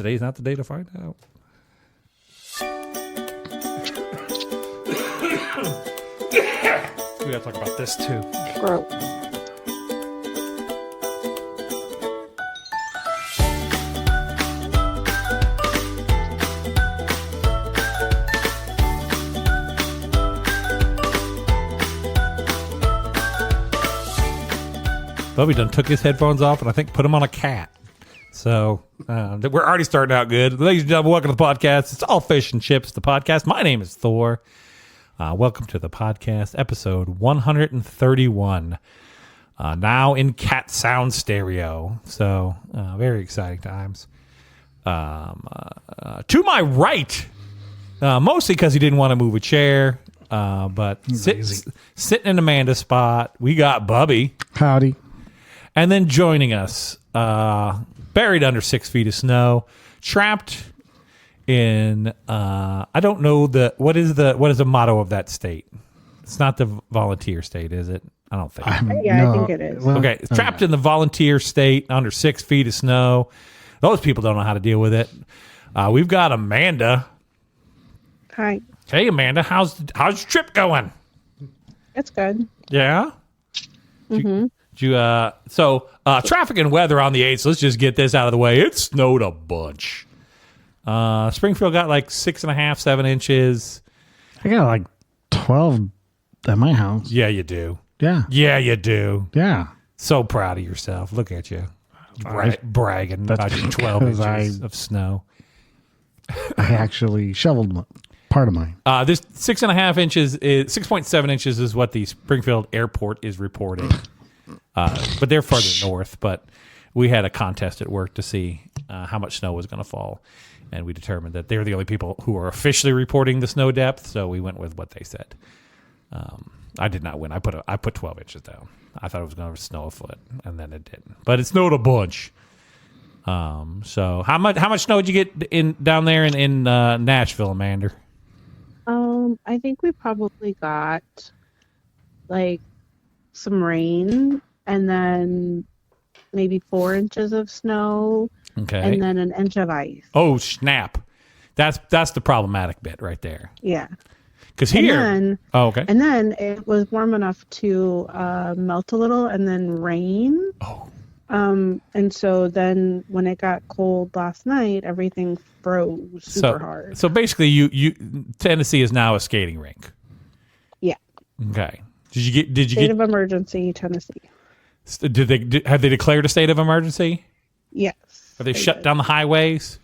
Today's not the day to find out. We gotta talk about this too. Gross. Bubby done took his headphones off and I think put them on a cat. So we're already starting out good. Ladies and gentlemen, welcome to the podcast. It's All Fish and Chips, the podcast. My name is Thor. Welcome to the podcast, episode 131. Now in cat sound stereo. So very exciting times. To my right, mostly because he didn't want to move a chair, but sitting in Amanda's spot, we got Bubby. Howdy. And then joining us, buried under 6 feet of snow, trapped in I don't know what is the motto of that state? It's not the volunteer state, is it? I don't think. I think it is. Well, okay, it's trapped in the volunteer state under 6 feet of snow. Those people don't know how to deal with it. We've got Amanda. Hi. Hey, Amanda, how's your trip going? It's good. Yeah. So traffic and weather on the 8th. So let's just get this out of the way. It snowed a bunch. Springfield got like 6.5, 7 inches. I got like 12 at my house. Yeah, you do. Yeah. Yeah, you do. Yeah. So proud of yourself. Look at you. Bragging That's about your 12 because inches of snow. I actually shoveled part of mine. This 6.5 inches, 6.7 inches is what the Springfield airport is reporting. But they're further north. But we had a contest at work to see how much snow was going to fall. And we determined that they're the only people who are officially reporting the snow depth. So we went with what they said. I did not win. I put 12 inches down. I thought it was going to snow a foot, and then it didn't. But it snowed a bunch. So how much snow did you get down there in Nashville, Amanda? I think we probably got like some rain and then maybe 4 inches of snow. Okay. And then an inch of ice. Oh, snap. That's the problematic bit right there. Yeah. Because here... okay. And then it was warm enough to melt a little and then rain. Oh. And so then when it got cold last night, everything froze super hard. So basically, you Tennessee is now a skating rink. Yeah. Okay. Did you get state of emergency, Tennessee? Have they declared a state of emergency? Yes. Have they shut down the highways?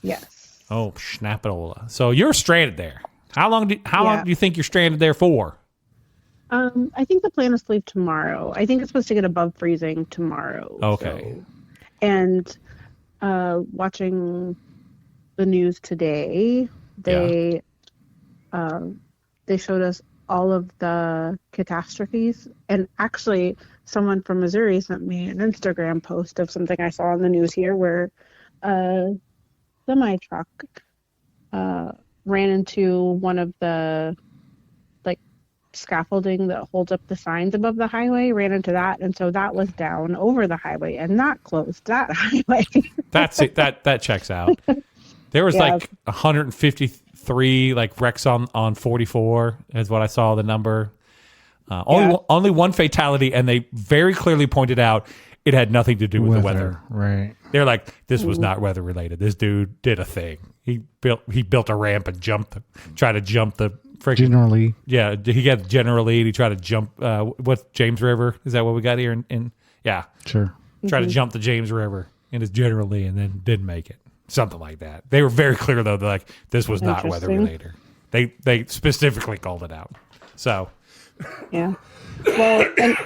Yes. Oh, snap-it-ola. So you're stranded there. How long do you think you're stranded there for? I think the plan is to leave tomorrow. I think it's supposed to get above freezing tomorrow. Okay. So. And watching the news today, they showed us all of the catastrophes. And actually, someone from Missouri sent me an Instagram post of something I saw on the news here where a semi-truck ran into one of the scaffolding that holds up the signs above the highway, ran into that, and so that was down over the highway and that closed that highway. That's it. That checks out. There was like 153 wrecks on 44 is what I saw the number. Only one fatality, and they very clearly pointed out it had nothing to do with the weather. Right. They're like, this was not weather related. This dude did a thing. He built a ramp and tried to jump the freaking Generally. Yeah, he got General Lee. He tried to jump. What's James River? Is that what we got here? Yeah, sure. Tried to jump the James River in his General Lee and then didn't make it. Something like that. They were very clear though. They're like, this was not weather related. They specifically called it out. So. Yeah. Well, and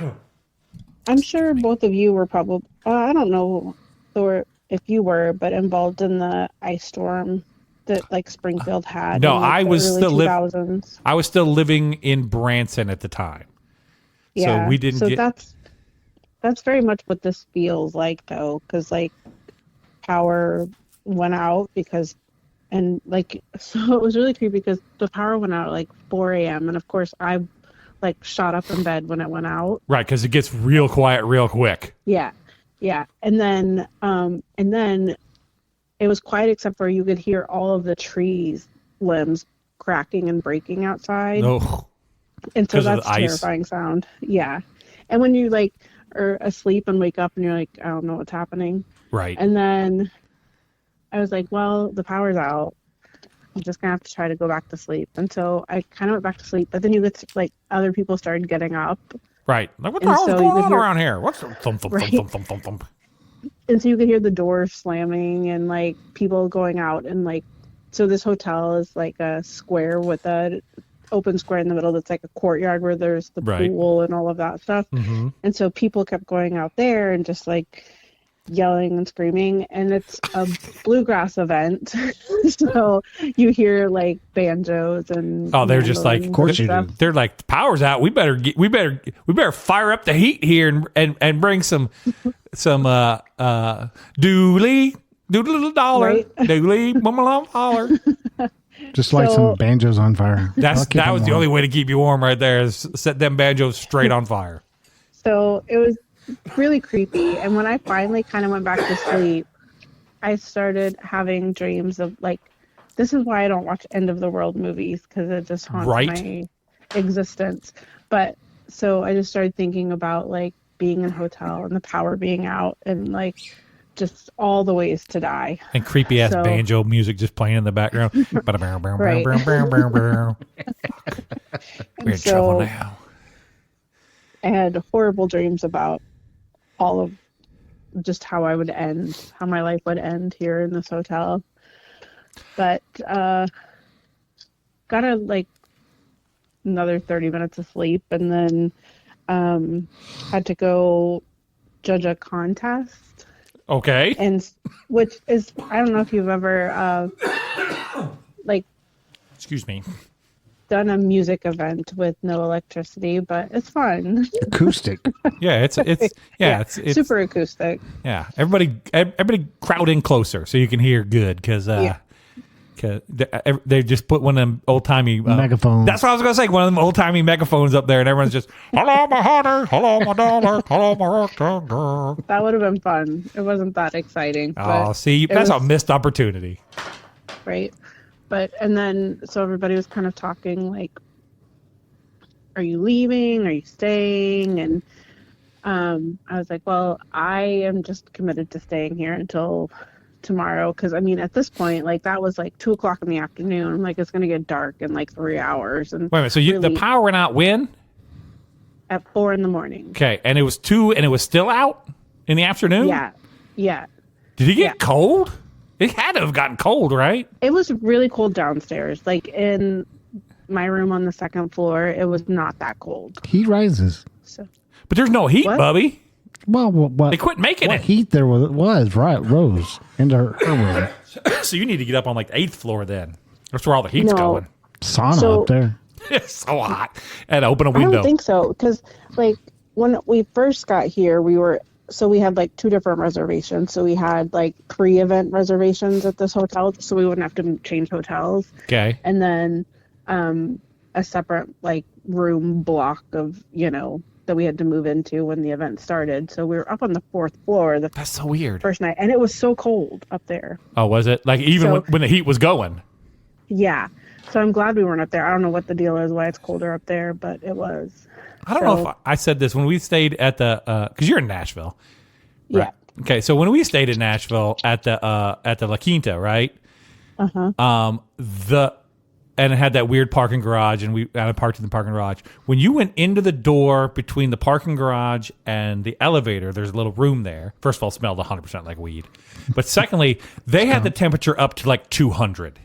I'm sure both of you were probably. I don't know, Thor, if you were, but involved in the ice storm that Springfield had. No, in, I was still living. I was still living in Branson at the time. Yeah, so we didn't. So that's very much what this feels like, though, because power went out so it was really creepy because the power went out at 4 a.m. and of course I shot up in bed when it went out. Right, because it gets real quiet real quick. Yeah, and then it was quiet except for you could hear all of the trees limbs cracking and breaking outside. No. And so 'Cause of that's the ice. terrifying sound. Yeah. And when you like are asleep and wake up and you're like, I don't know what's happening. Right. And then I was like, well, the power's out. I'm just gonna have to try to go back to sleep. And so I kind of went back to sleep, but then you get like other people started getting up. Right. Like, what the And hell's so you going could on hear- around here? What's the thump, thump, Right. thump, thump, thump, thump, thump? And so you could hear the doors slamming and like people going out and like, so this hotel is like a square with a open square in the middle that's like a courtyard where there's the Right. pool and all of that stuff. Mm-hmm. And so people kept going out there and just like yelling and screaming. And it's a bluegrass event. So you hear like banjos and Oh, they're just like, mandolins of course and you stuff. do. They're like, the power's out. We better fire up the heat here and bring some dooley little dollar Right. dooley mama holler. Just light So- some banjos on fire. That was them the warm. only way to keep you warm right there is set them banjos straight on fire. So it was really creepy. And when I finally kind of went back to sleep, I started having dreams of like, this is why I don't watch end of the world movies because it just haunts Right. my existence. But so I just started thinking about like being in a hotel and the power being out and like just all the ways to die. And creepy ass So- banjo music just playing in the background. Right. We're in So- trouble now. I had horrible dreams about all of just how I would end, how my life would end here in this hotel. But got like another 30 minutes of sleep and then had to go judge a contest. Okay. And which is, I don't know if you've ever like Excuse me. done a music event with no electricity, but it's fun. Acoustic. Yeah, it's it's super acoustic. yeah. Everybody crowd in closer so you can hear good because Yeah. they just put one of them old timey Megaphones. That's what I was gonna say. One of them old timey megaphones up there, and everyone's just hello my honey, hello my dollar, hello my rectangle. That would have been fun. It wasn't that exciting. Oh, but see, it that's a was- missed opportunity. right. But and then so everybody was kind of talking like, are you leaving? Are you staying? And I was like, well, I am just committed to staying here until tomorrow because I mean at this point like that was like 2:00 in the afternoon. I'm like it's gonna get dark in like 3 hours and Wait a minute. So the really- power went out when? at 4 a.m. Okay, and it was 2, and it was still out in the afternoon. Yeah. Did it get yeah. cold? It had to have gotten cold, right? It was really cold downstairs. Like in my room on the second floor, it was not that cold. Heat rises. So But there's no heat, What? Bubby. Well, what They quit making what it. heat there was right rose into her room. So you need to get up on like the 8th floor then. That's where all the heat's No. going. Sauna So- up there. It's so hot. And open a I window. don't think so because like when we first got here, we had like 2 different reservations. So we had like pre-event reservations at this hotel, so we wouldn't have to change hotels, Okay. and then a separate like room block of that we had to move into when the event started. So we were up on the 4th floor the That's so weird. first night, and it was so cold up there. Oh, was it? Like even So- when the heat was going. Yeah. So I'm glad we weren't up there. I don't know what the deal is, why it's colder up there, but it was. I don't know So- if I said this when we stayed at the because you're in Nashville. Yeah. Okay, so when we stayed in Nashville at the La Quinta, right? And it had that weird parking garage, and I parked in the parking garage. When you went into the door between the parking garage and the elevator, there's a little room there. First of all, it smelled 100% like weed. But secondly, they had the temperature up to like 200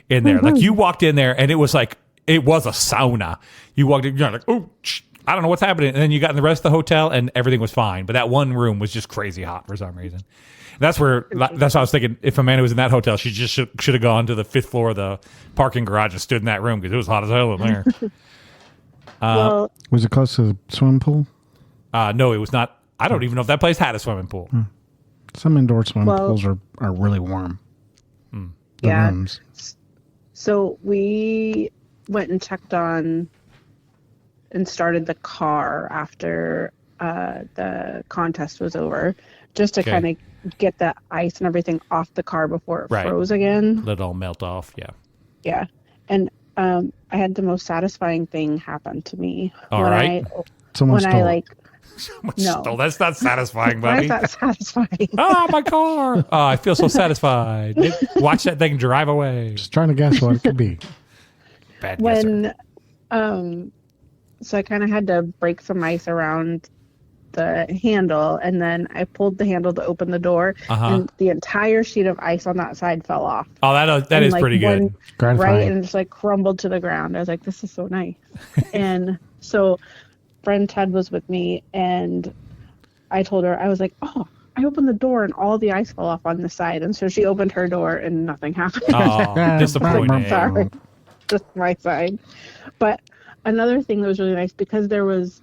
in there. Like you walked in there, and it was a sauna. You walked in, you're like, oh, I don't know what's happening. And then you got in the rest of the hotel, and everything was fine. But that one room was just crazy hot for some reason. That's what I was thinking. If Amanda was in that hotel, she just should have gone to the 5th floor of the parking garage and stood in that room because it was hot as hell in there. Well, Was it close to the swimming pool? No, it was not. I don't even know if that place had a swimming pool. Some indoor swimming Well- pools are really warm. The yeah. rooms. So we went and checked on and started the car after the contest was over. just to Okay. kind of get the ice and everything off the car before it Right. froze again. Let it all melt off. Yeah. Yeah. And I had the most satisfying thing happen to me All when right. Someone when I stole it. like No. Oh, that's not satisfying, why buddy. is that satisfying? Ah, my car. Oh, I feel so satisfied. Watch that thing drive away. Just trying to guess what it could be. Bad guesser. When so I kind of had to break some ice around the handle, and then I pulled the handle to open the door, and the entire sheet of ice on that side fell off. Oh, that And, is like, pretty good. Gratifying. Right, and just like crumbled to the ground. I was like, this is so nice. And so friend Ted was with me, and I told her, I was like, oh, I opened the door and all the ice fell off on the side. And so she opened her door and nothing happened. Oh, disappointing. Sorry, just my side. But another thing that was really nice, because there was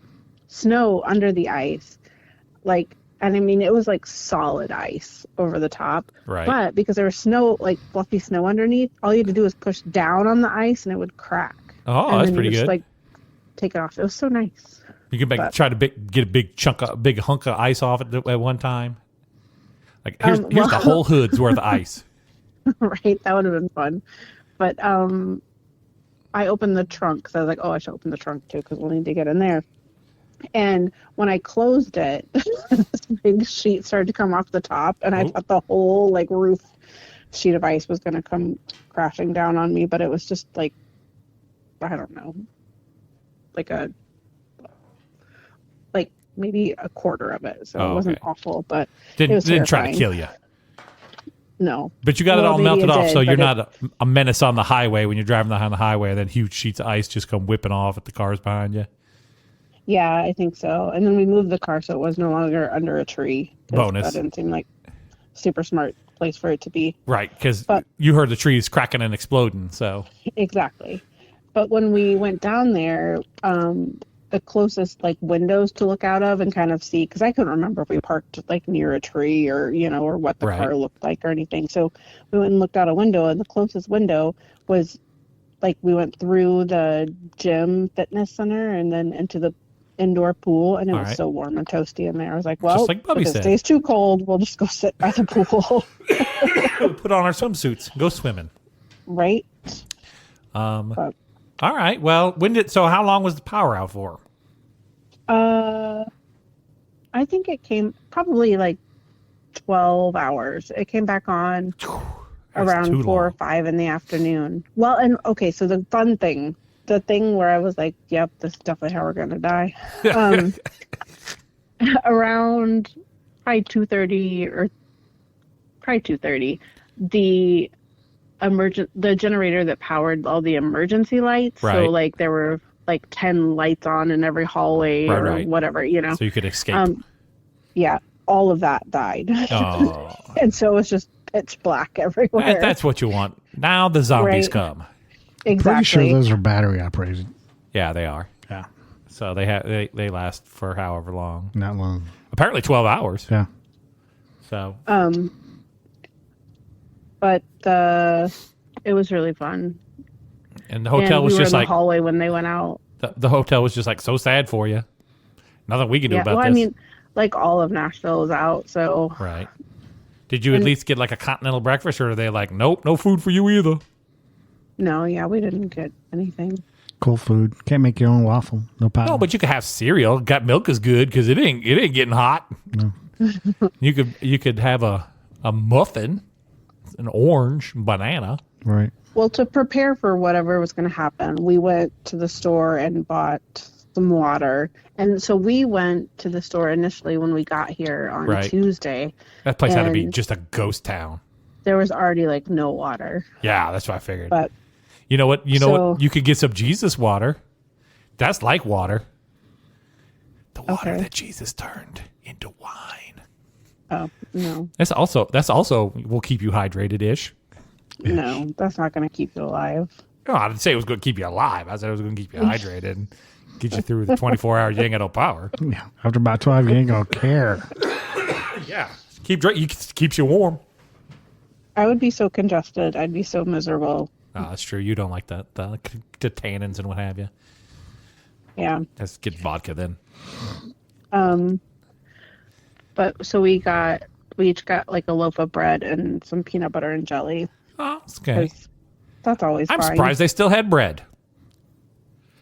snow under the ice, like, and I mean, it was like solid ice over the top. Right. But because there was snow, like fluffy snow underneath, all you had to do was push down on the ice and it would crack. Oh, and that's then pretty you just, good. like, take it off. It was so nice. You can try to get a big hunk of ice off at one time. Like here's the whole hood's worth of ice. Right, that would have been fun. But I opened the trunk, so I was like, oh, I should open the trunk too, because we'll need to get in there. And when I closed it, this big sheet started to come off the top, and I thought the whole like roof sheet of ice was going to come crashing down on me, but it was just like, I don't know, like maybe a quarter of it, so it wasn't awful, but it was didn't try to terrifying. kill you. No, But you got it Well, all maybe melted it off, did, so you're but not a menace on the highway when you're driving down the highway, and then huge sheets of ice just come whipping off at the cars behind you. yeah, I think so. And then we moved the car so it was no longer under a tree. 'Cause Bonus. That didn't seem like super smart place for it to be. Right, because But- you heard the trees cracking and exploding. So Exactly. But when we went down there, the closest like windows to look out of and kind of see, because I couldn't remember if we parked like near a tree or or what the Right. car looked like or anything. So we went and looked out a window, and the closest window was like we went through the gym fitness center and then into the indoor pool, and it All was right. so warm and toasty in there. I was like, well, like Bubby if it said. stays too cold, we'll just go sit by the pool. put on our swimsuits, go swimming. Right? All right. Well, so how long was the power out for? I think it came probably like 12 hours. It came back on around too 4 or long. 5 in the afternoon. Well, and okay, so the fun thing, the thing where I was like, yep, this is definitely how we're going to die. Around probably 2:30, the generator that powered all the emergency lights. Right. So like there were like 10 lights on in every hallway or whatever, So you could escape. Yeah, all of that died. Oh. And so it was just pitch black everywhere. That's what you want. Now the zombies Right. come. exactly. Pretty sure those are battery operated. Yeah, they are. Yeah. So they last for however long. Not long. Apparently 12 hours. Yeah. So But it was really fun. and the hotel and was we were just in like the hallway when they went out. the hotel was just like so sad for you. Nothing we can do Yeah, about well, this. I mean, like all of Nashville was out, so Right. Did you at least get like a continental breakfast, or are they like, nope, no food for you either? no, yeah, we didn't get anything. Cool food. Can't make your own waffle. No power. No, but you could have cereal. Got milk is good because it ain't getting hot. No. You could have a muffin, an orange, banana. Right. Well, to prepare for whatever was going to happen, we went to the store and bought some water. And so we went to the store initially when we got here on Right. Tuesday. That place had to be And- just a ghost town. There was already like no water, Yeah, that's what I figured. but You know what? So- You could get some Jesus water. That's like water. The water Okay. that Jesus turned into wine. oh no, That's also will keep you hydrated ish. no, that's not going to keep you alive. No, I didn't say it was going to keep you alive. I said it was going to keep you hydrated and get you through the 24 hours you ain't got no power. Yeah. After about 12, you ain't going to care. Yeah, keeps you warm. I would be so congested. I'd be so miserable. Oh, that's true. You don't like that the tannins and what have you. Yeah. Let's get vodka then. But so we each got like a loaf of bread and some peanut butter and jelly. Oh, it's okay. 'Cause that's always I'm fine. surprised they still had bread.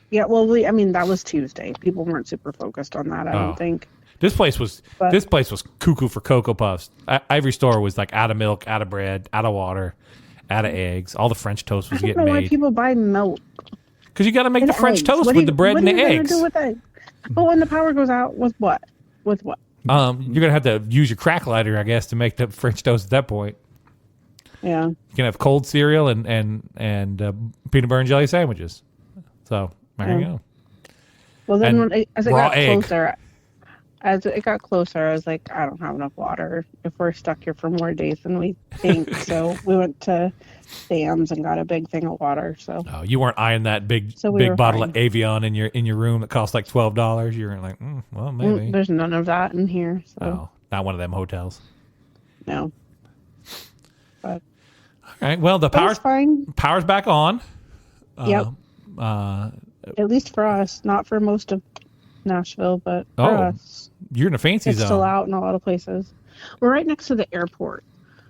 Yeah, well, I mean, that was Tuesday. People weren't super focused on that, I Oh. don't think. This place was But- cuckoo for Cocoa Puffs. Ivory Store was like out of milk, out of bread, out of water, out of eggs. All the French toast was I don't getting know why made. people buy milk Because you got to make and the French eggs. toast What with are the you- bread what and are the you gonna eggs. do with eggs? But when the power goes out, with what? With what? You're gonna have to use your crack lighter, I guess, to make the French toast at that point. Yeah. You can have cold cereal and peanut butter and jelly sandwiches. So there you go. Well, then And as it raw got egg. closer, I was like, I don't have enough water if we're stuck here for more days than we think. So we went to Sam's and got a big thing of water. So No, you weren't eyeing that big So we were bottle fine. of Avion in your room that cost like $12. You were like, well, maybe. there's none of that in here. So Oh, not one of them hotels. no. But All right. Well, the it's fine. power's back on. Yep. Uh, At least for us, not for most of Nashville, but for Oh, us, you're in a fancy it's zone. still out in a lot of places. We're right next to the airport,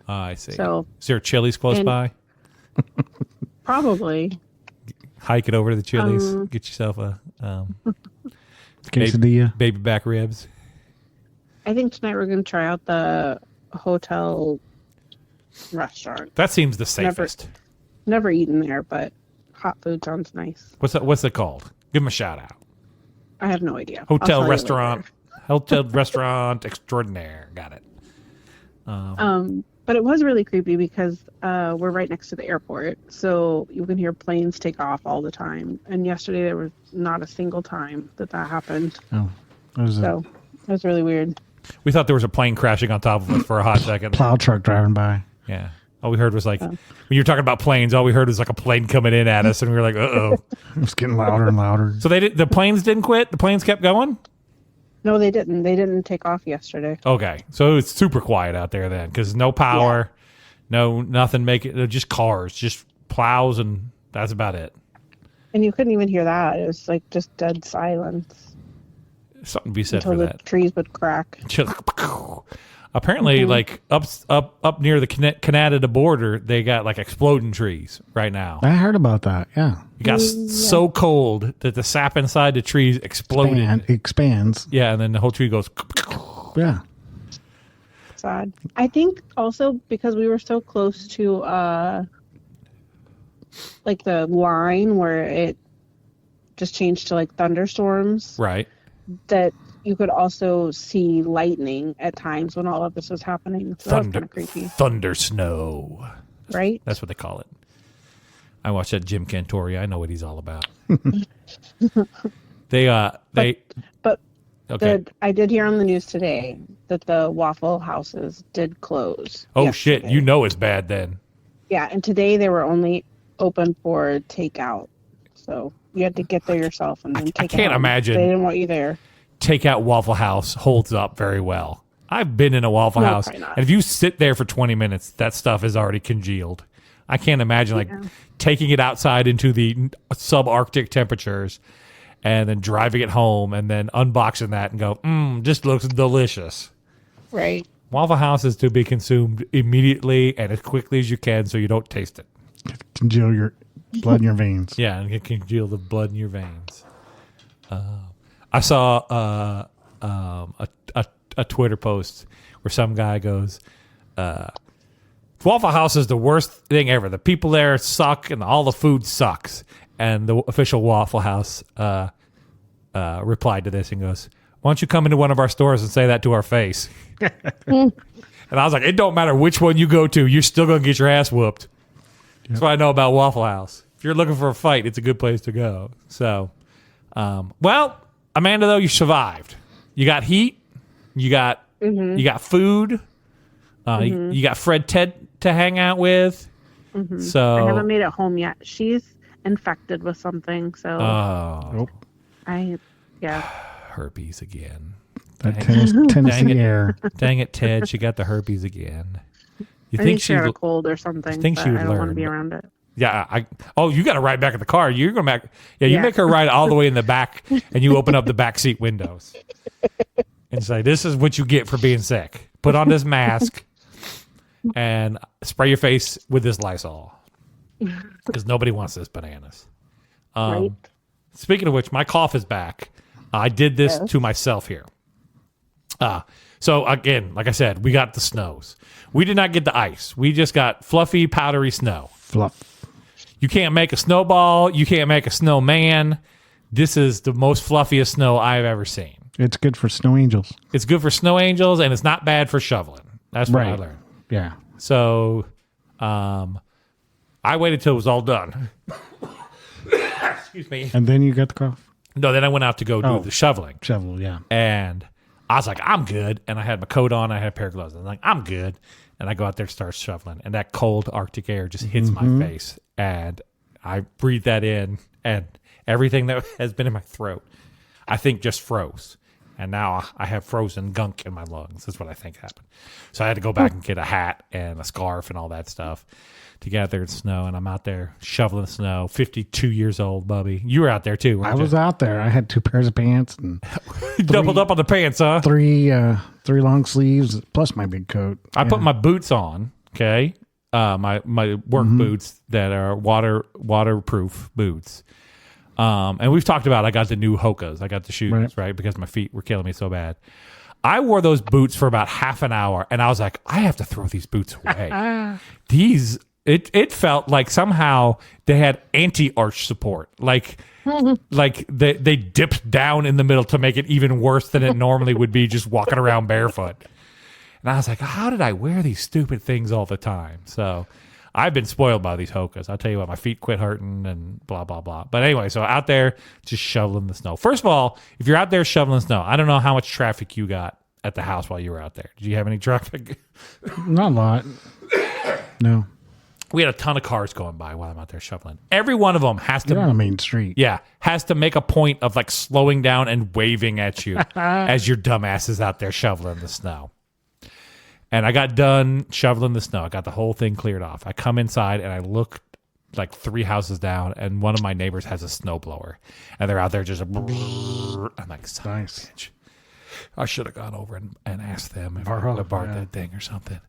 Oh, I see. so Is there a Chili's close and- by? probably. Hike it over to the Chili's. Get yourself a Quesadilla. baby back ribs. I think tonight we're going to try out the hotel restaurant. That seems the Never- safest. Never eaten there, but hot food sounds nice. What's it called? Give them a shout out. I have no idea. I'll tell Hotel you restaurant. later. Hotel restaurant extraordinaire. Got it. But it was really creepy because we're right next to the airport, so you can hear planes take off all the time. And yesterday there was not a single time that happened. Oh, there's a So it was really weird. We thought there was a plane crashing on top of us for a hot second. plow truck driving by. Yeah. All we heard was like, when you were talking about planes, all we heard was like a plane coming in at us, and we were like, uh-oh. It was getting louder and louder. So the planes didn't quit? The planes kept going? No, they didn't. They didn't take off yesterday. Okay. So it's super quiet out there then, because no power, no nothing they're just cars, just plows, and that's about it. And you couldn't even hear that. It was like just dead silence Something to be said until for the that. trees would crack. Apparently, like up near the Canada border, they got like exploding trees right now. I heard about that. Yeah. It got so cold that the sap inside the trees exploded. And expands. Yeah, and then the whole tree goes. Yeah. Sad. I think also because we were so close to like the line where it just changed to like thunderstorms, Right. that you could also see lightning at times when all of this was happening. So that was kind of creepy, Thunder snow. right? That's what they call it. I watched that Jim Cantori. I know what he's all about. But Okay. I did hear on the news today that the Waffle Houses did close. Oh shit! yesterday. You know it's bad then. Yeah, and today they were only open for takeout, so you had to get there yourself and then take it can't home. imagine. They didn't want you there. Takeout Waffle House holds up very well. I've been in a Waffle No, House, probably not. and if you sit there for 20 minutes, that stuff is already congealed. I can't imagine like taking it outside into the subarctic temperatures, and then driving it home, and then unboxing that and go, this looks delicious. Right. Waffle House is to be consumed immediately and as quickly as you can, so you don't taste it. Congeal your blood in your veins. Yeah, and it can congeal the blood in your veins. I saw a Twitter post where some guy goes, Waffle House is the worst thing ever. The people there suck and all the food sucks. And the official Waffle House replied to this and goes, why don't you come into one of our stores and say that to our face? And I was like, it don't matter which one you go to, you're still going to get your ass whooped. That's what I know about Waffle House. If you're looking for a fight, it's a good place to go. So, well, Amanda, though, you survived. You got heat. You got food. You got Fred Ted to hang out with. So I haven't made it home yet. She's infected with something, so Oh, herpes again. that Tennessee it. air. Dang it, Ted. She got the herpes again. You I think she had a cold or something. think but she would I don't want learn, to be but- around it. Yeah, you got to ride back in the car. You're going back. Yeah, you Yeah. make her ride all the way in the back, and you open up the back seat windows. and say, "This is what you get for being sick. Put on this mask and spray your face with this Lysol because nobody wants this bananas." Right. Speaking of which, my cough is back. I did this to myself here. So again, like I said, we got the snows. We did not get the ice. We just got fluffy, powdery snow. Fluff. You can't make a snowball. You can't make a snowman. This is the most fluffiest snow I've ever seen. It's good for snow angels. It's good for snow angels, and it's not bad for shoveling. That's what I learned. Yeah. So I waited till it was all done. Excuse me. And then you got the cough. No, then I went out to go do the shoveling. Shovel, yeah. And I was like, I'm good. And I had my coat on. I had a pair of gloves. I was like, I'm good. And I go out there and start shoveling. And that cold Arctic air just hits my face. And I breathe that in. And everything that has been in my throat, I think just froze. And now I have frozen gunk in my lungs. That's what I think happened. So I had to go back and get a hat and a scarf and all that stuff to get out there in snow. And I'm out there shoveling snow. 52 years old, Bubby. You were out there too, weren't I you? was out there. I had 2 pairs of pants and Doubled up on the pants, huh? three long sleeves plus my big coat. I put my boots on, okay? My work boots that are waterproof boots. And we've talked about I got the new Hokas. I got the shoes, right? Because my feet were killing me so bad. I wore those boots for about half an hour, and I was like, I have to throw these boots away. It felt like somehow they had anti-arch support. Like they dipped down in the middle to make it even worse than it normally would be just walking around barefoot. And I was like, how did I wear these stupid things all the time? So I've been spoiled by these Hokas. I'll tell you what, my feet quit hurting and blah, blah, blah. But anyway, so out there just shoveling the snow. First of all, if you're out there shoveling snow, I don't know how much traffic you got at the house while you were out there. Did you have any traffic? Not a lot. No. We had a ton of cars going by while I'm out there shoveling. Every one of them has to... You're on a main street. Yeah, has to make a point of like slowing down and waving at you as your dumbass is out there shoveling the snow. And I got done shoveling the snow. I got the whole thing cleared off. I come inside and I look like 3 houses down, and one of my neighbors has a snowblower. And they're out there just... I'm like, son of a bitch. I should have gone over and asked them if I could have borrowed that thing or something.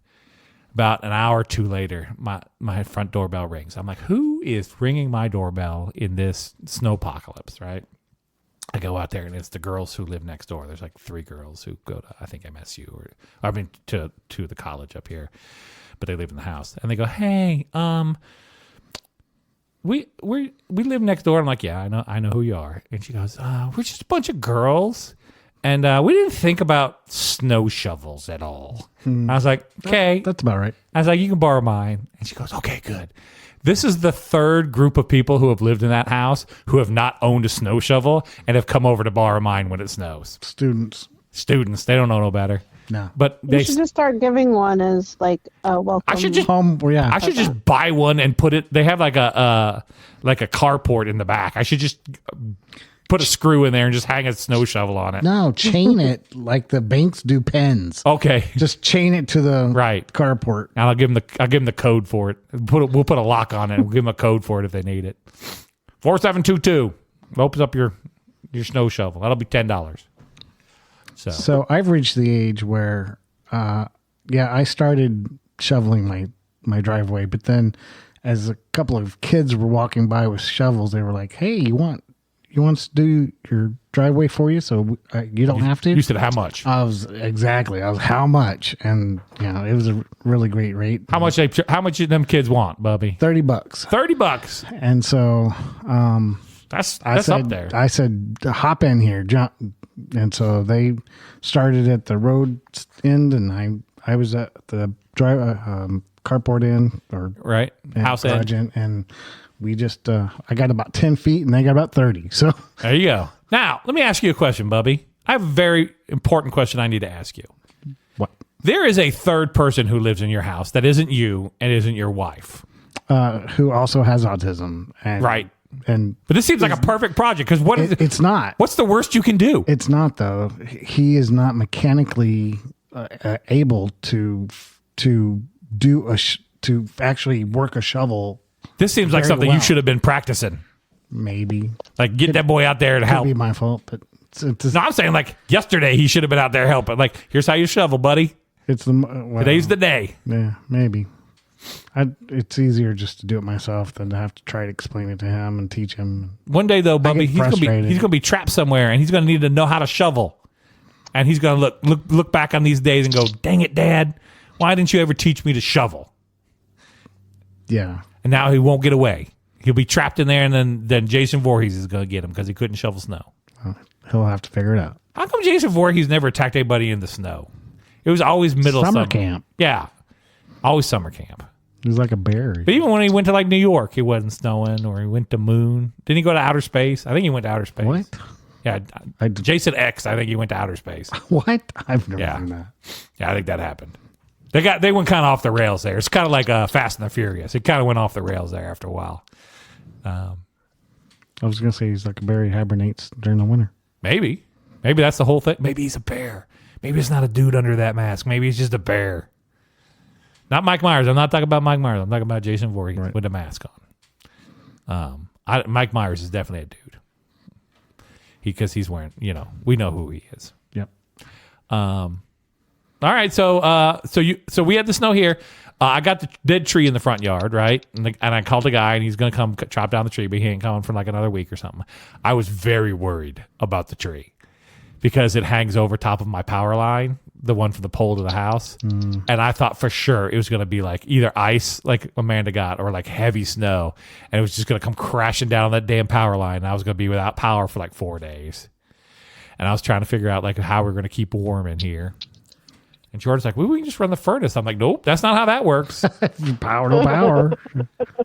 About an hour or two later, my front doorbell rings. I'm like, who is ringing my doorbell in this snowpocalypse, right? I go out there, and it's the girls who live next door. There's like 3 girls who go to, I think, MSU, to the college up here, but they live in the house. And they go, hey, we live next door. I'm like, yeah, I know who you are. And she goes, we're just a bunch of girls, and we didn't think about snow shovels at all. I was like, okay. That's about right. I was like, you can borrow mine. And she goes, okay, good. This is the 3rd group of people who have lived in that house who have not owned a snow shovel and have come over to borrow mine when it snows. Students. They don't know no better. No. But You should just start giving one as like a welcome. I should just I should just buy one and put it. They have like a carport in the back. I should just put a screw in there and just hang a snow shovel on it. No, chain it like the banks do pens. Okay, Just chain it to the carport. and I'll give them the code for it. We'll put a lock on it. And we'll give them a code for it if they need it. 4722 opens up your snow shovel. That'll be $10. So I've reached the age where, I started shoveling my driveway, but then as a couple of kids were walking by with shovels, they were like, "Hey, you want us to do your driveway for you, so you don't have to?" You said how much? I was how much, and it was a really great rate. How much them kids want, Bubby? $30. $30. And so That's said, up there. I said, hop in here, jump. And so they started at the road end, and I was at the carport end or house end, and we just I got about 10 feet, and they got about 30. So there you go. Now let me ask you a question, Bubby. I have a very important question I need to ask you. What? There is a 3rd person who lives in your house that isn't you and isn't your wife, who also has autism, and right? But this seems like a perfect project because it's not. What's the worst you can do? It's not, though. He is not mechanically able to do to actually work a shovel. This seems like something you should have been practicing. Maybe Like get that boy out there to help. Could be my fault, but No, I'm saying like yesterday he should have been out there helping. Like, here's how you shovel, buddy. Today's the day. Yeah, maybe. It's easier just to do it myself than to have to try to explain it to him and teach him. One day though, Bubby, he's gonna be trapped somewhere, and he's gonna need to know how to shovel. And he's gonna look back on these days and go, "Dang it, Dad, why didn't you ever teach me to shovel?" Yeah. And now he won't get away. He'll be trapped in there, and then Jason Voorhees is gonna get him because he couldn't shovel snow. He'll have to figure it out. How come Jason Voorhees never attacked anybody in the snow? It was always middle summer camp. Yeah, always summer camp. He was like a bear. But even when he went to like New York, it wasn't snowing, or he went to Moon. Didn't he go to outer space? I think he went to outer space. What? Yeah, Jason X. I think he went to outer space. What? I've never seen that. Yeah, I think that happened. They went kind of off the rails there. It's kind of like Fast and the Furious. It kind of went off the rails there after a while. I was gonna say he's like a bear. He hibernates during the winter. Maybe that's the whole thing. Maybe he's a bear. Maybe it's not a dude under that mask. Maybe he's just a bear. Not Mike Myers. I'm not talking about Mike Myers. I'm talking about Jason Voorhees with a mask on. Mike Myers is definitely a dude. Because he's wearing, we know who he is. Yep. All right. So we had the snow here. I got the dead tree in the front yard, right? And I called a guy, and he's going to come chop down the tree, but he ain't coming for like another week or something. I was very worried about the tree because it hangs over top of my power line, the one from the pole to the house. And I thought for sure it was going to be like either ice, like Amanda got, or like heavy snow. And it was just going to come crashing down on that damn power line. And I was going to be without power for like 4 days. And I was trying to figure out like how we're going to keep warm in here. And Jordan's like, well, we can just run the furnace. I'm like, nope, that's not how that works. Power to power.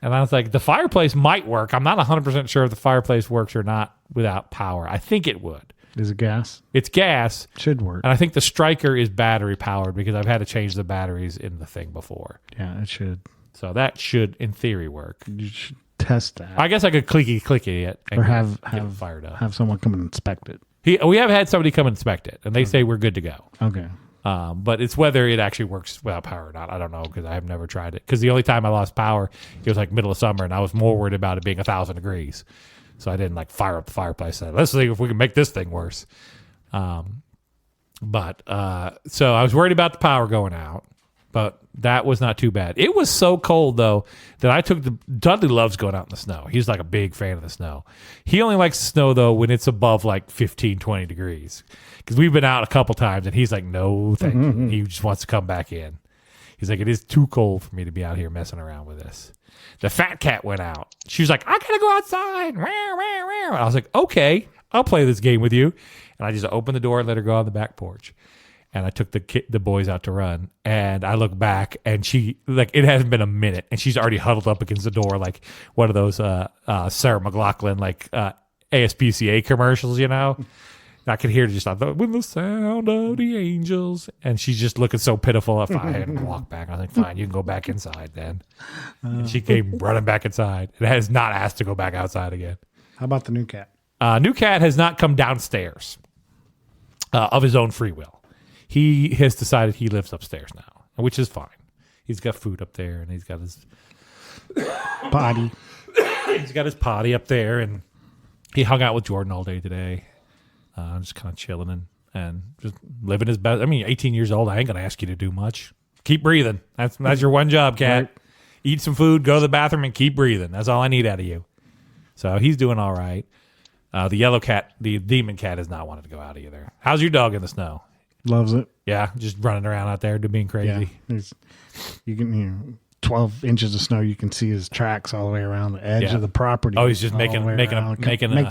And I was like, the fireplace might work. I'm not 100% sure if the fireplace works or not without power. I think it would. Is it gas? It's gas. Should work. And I think the Striker is battery powered because I've had to change the batteries in the thing before. Yeah, it should. So that should, in theory, work. You should test that. I guess I could clicky it and or have get it fired up. Have someone come and inspect it. We have had somebody come and inspect it, and they say we're good to go. Okay. But it's whether it actually works without power or not. I don't know because I have never tried it. Because the only time I lost power, it was like middle of summer, and I was more worried about it being 1,000 degrees. So I didn't like fire up the fireplace. Let's see if we can make this thing worse. So I was worried about the power going out, but that was not too bad. It was so cold though that I took Dudley loves going out in the snow. He's like a big fan of the snow. He only likes snow though when it's above like 15, 20 degrees. Because we've been out a couple times and he's like, no, thank you. He just wants to come back in. He's like, it is too cold for me to be out here messing around with this. The fat cat went out. She was like, I gotta go outside. I was like, okay, I'll play this game with you. And I just opened the door and let her go on the back porch. And I took the boys out to run. And I look back and she, like, it hasn't been a minute. And she's already huddled up against the door like one of those Sarah McLachlan, like ASPCA commercials, I could hear just with the sound of the angels. And she's just looking so pitiful. If I had to walk back, I was like, fine, you can go back inside then. And she came running back inside. And has not asked to go back outside again. How about the new cat? New cat has not come downstairs of his own free will. He has decided he lives upstairs now, which is fine. He's got food up there, and he's got his potty. He's got his potty up there, and he hung out with Jordan all day today. Just kind of chilling and just living his best. I mean, 18 years old. I ain't gonna ask you to do much. Keep breathing. That's your one job, cat. Right. Eat some food, go to the bathroom, and keep breathing. That's all I need out of you. So he's doing all right. The yellow cat, the demon cat, has not wanted to go out either. How's your dog in the snow? Loves it. Yeah, just running around out there, being crazy. Yeah, you can 12 inches of snow. You can see his tracks all the way around the edge of the property. Oh, he's just make the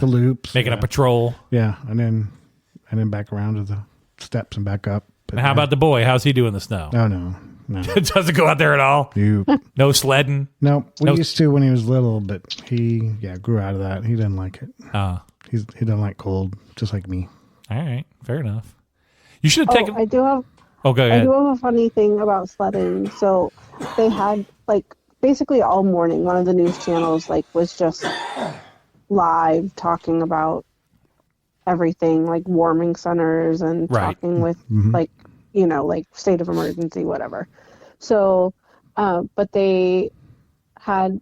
loops, making a patrol. Yeah, and then back around to the steps and back up. But how about the boy? How's he doing in the snow? Oh no. Doesn't go out there at all. No sledding. No, we used to when he was little, but he grew out of that. He didn't like it. He doesn't like cold, just like me. All right, fair enough. You should have taken. I do have. Oh, go ahead. I do have a funny thing about sledding. So they had basically all morning. One of the news channels was just live talking about everything, like warming centers and talking with state of emergency, whatever. So, but they had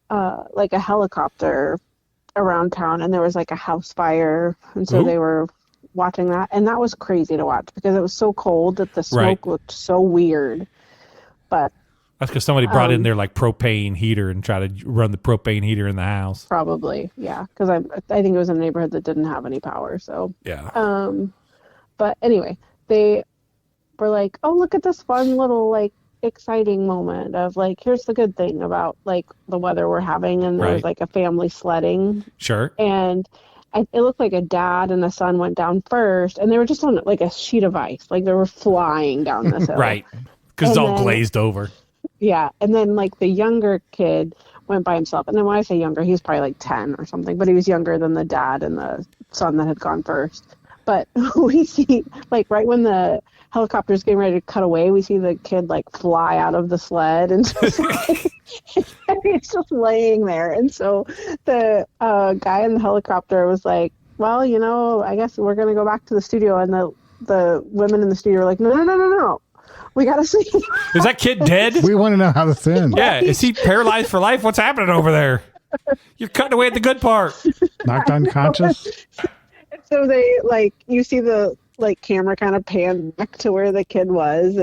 a helicopter around town, and there was like a house fire, and so they were watching that, and that was crazy to watch because it was so cold that the smoke looked so weird. But that's because somebody brought in their like propane heater and tried to run the propane heater in the house. Probably, yeah, because I think it was in a neighborhood that didn't have any power. So yeah. But anyway, they were like, "Oh, look at this fun little like exciting moment of like, here's the good thing about like the weather we're having," and there was like a family sledding. Sure. And it looked like a dad and a son went down first, and they were just on like a sheet of ice, like they were flying down this hill. Right, because it's all glazed over. Yeah, and then like the younger kid went by himself, and then when I say younger, he was probably like 10 or something, but he was younger than the dad and the son that had gone first. But we see like right when the helicopter's getting ready to cut away, we see the kid like fly out of the sled and just like, he's just laying there. And so the guy in the helicopter was like, "Well, you know, I guess we're gonna go back to the studio." And the women in the studio were like, "No. We gotta see." Is that kid dead? We want to know how this ends. Yeah, is he paralyzed for life? What's happening over there? You're cutting away at the good part. Knocked unconscious. So they like, you see the like camera kind of pan back to where the kid was,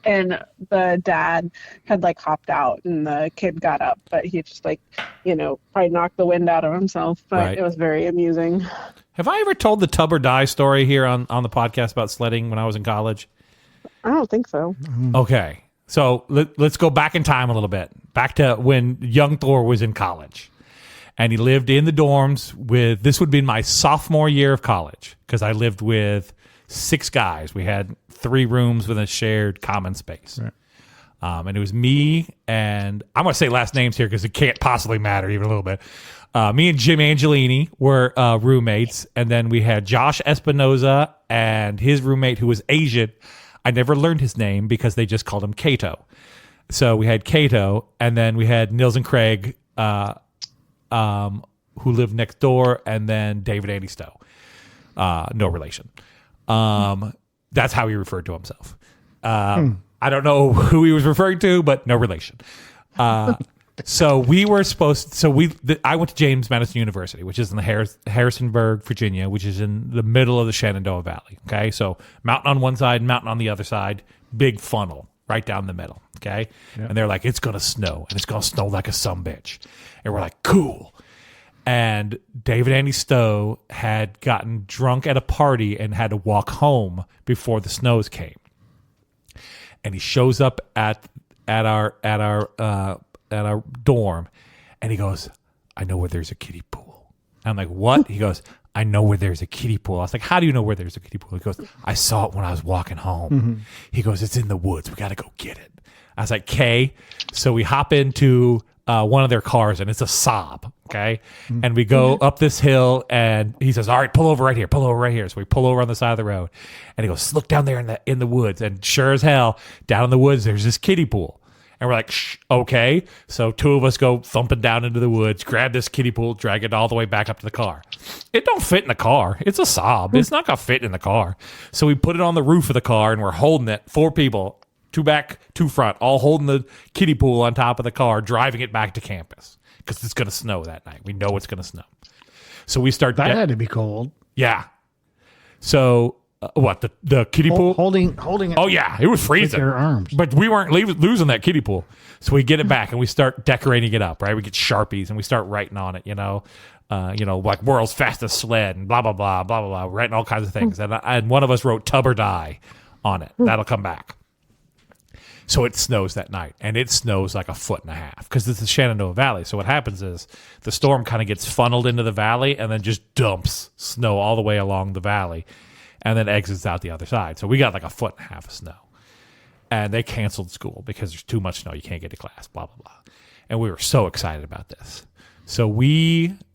and the dad had like hopped out, and the kid got up, but he just like, you know, probably knocked the wind out of himself. But it was very amusing. Have I ever told the tub or die story here on the podcast about sledding when I was in college? I don't think so. Okay. So let's go back in time a little bit. Back to when young Thor was in college. And he lived in the dorms with, this would be my sophomore year of college, because I lived with 6 guys. We had 3 rooms with a shared common space. Right. And it was me and, I'm going to say last names here because it can't possibly matter even a little bit. Me and Jim Angelini were roommates. And then we had Josh Espinoza and his roommate who was Asian. I never learned his name because they just called him Cato. So we had Cato, and then we had Nils and Craig, who lived next door, and then David Andy Stowe. No relation. That's how he referred to himself. I don't know who he was referring to, but no relation. So we were supposed to, I went to James Madison University, which is in the Harrisonburg, Virginia, which is in the middle of the Shenandoah Valley. Okay. So mountain on one side, mountain on the other side, big funnel right down the middle. Okay. Yep. And they're like, it's going to snow, and it's going to snow like a sumbitch. And we're like, cool. And David Andy Stowe had gotten drunk at a party and had to walk home before the snows came. And he shows up at our dorm, and he goes, "I know where there's a kiddie pool." And I'm like, "What?" He goes, "I know where there's a kiddie pool." I was like, "How do you know where there's a kiddie pool?" He goes, "I saw it when I was walking home." Mm-hmm. He goes, "It's in the woods. We got to go get it." I was like, "Okay." So we hop into one of their cars, and it's a Saab. Okay. Mm-hmm. And we go up this hill, and he says, "All right, pull over right here. Pull over right here." So we pull over on the side of the road, and he goes, "Look down there in the woods." And sure as hell, down in the woods, there's this kiddie pool. And we're like, "Shh, okay." So 2 of us go thumping down into the woods, grab this kiddie pool, drag it all the way back up to the car. It don't fit in the car. It's a Saab. It's not going to fit in the car. So we put it on the roof of the car, and we're holding it, 4 people, 2 back, 2 front, all holding the kiddie pool on top of the car, driving it back to campus because it's going to snow that night. We know it's going to snow. So we start. That had to be cold. Yeah. So what, the kiddie pool? Holding it. Oh yeah, it was freezing. With your arms. But we weren't losing that kiddie pool. So we get it back and we start decorating it up, right? We get Sharpies and we start writing on it, like world's fastest sled and blah, blah, blah, blah, blah, blah, writing all kinds of things. And one of us wrote tub or die on it. That'll come back. So it snows that night, and it snows like 1.5 feet because it's the Shenandoah Valley. So what happens is the storm kind of gets funneled into the valley and then just dumps snow all the way along the valley and then exits out the other side. So we got like 1.5 feet of snow. And they canceled school because there's too much snow. You can't get to class, blah, blah, blah. And we were so excited about this. So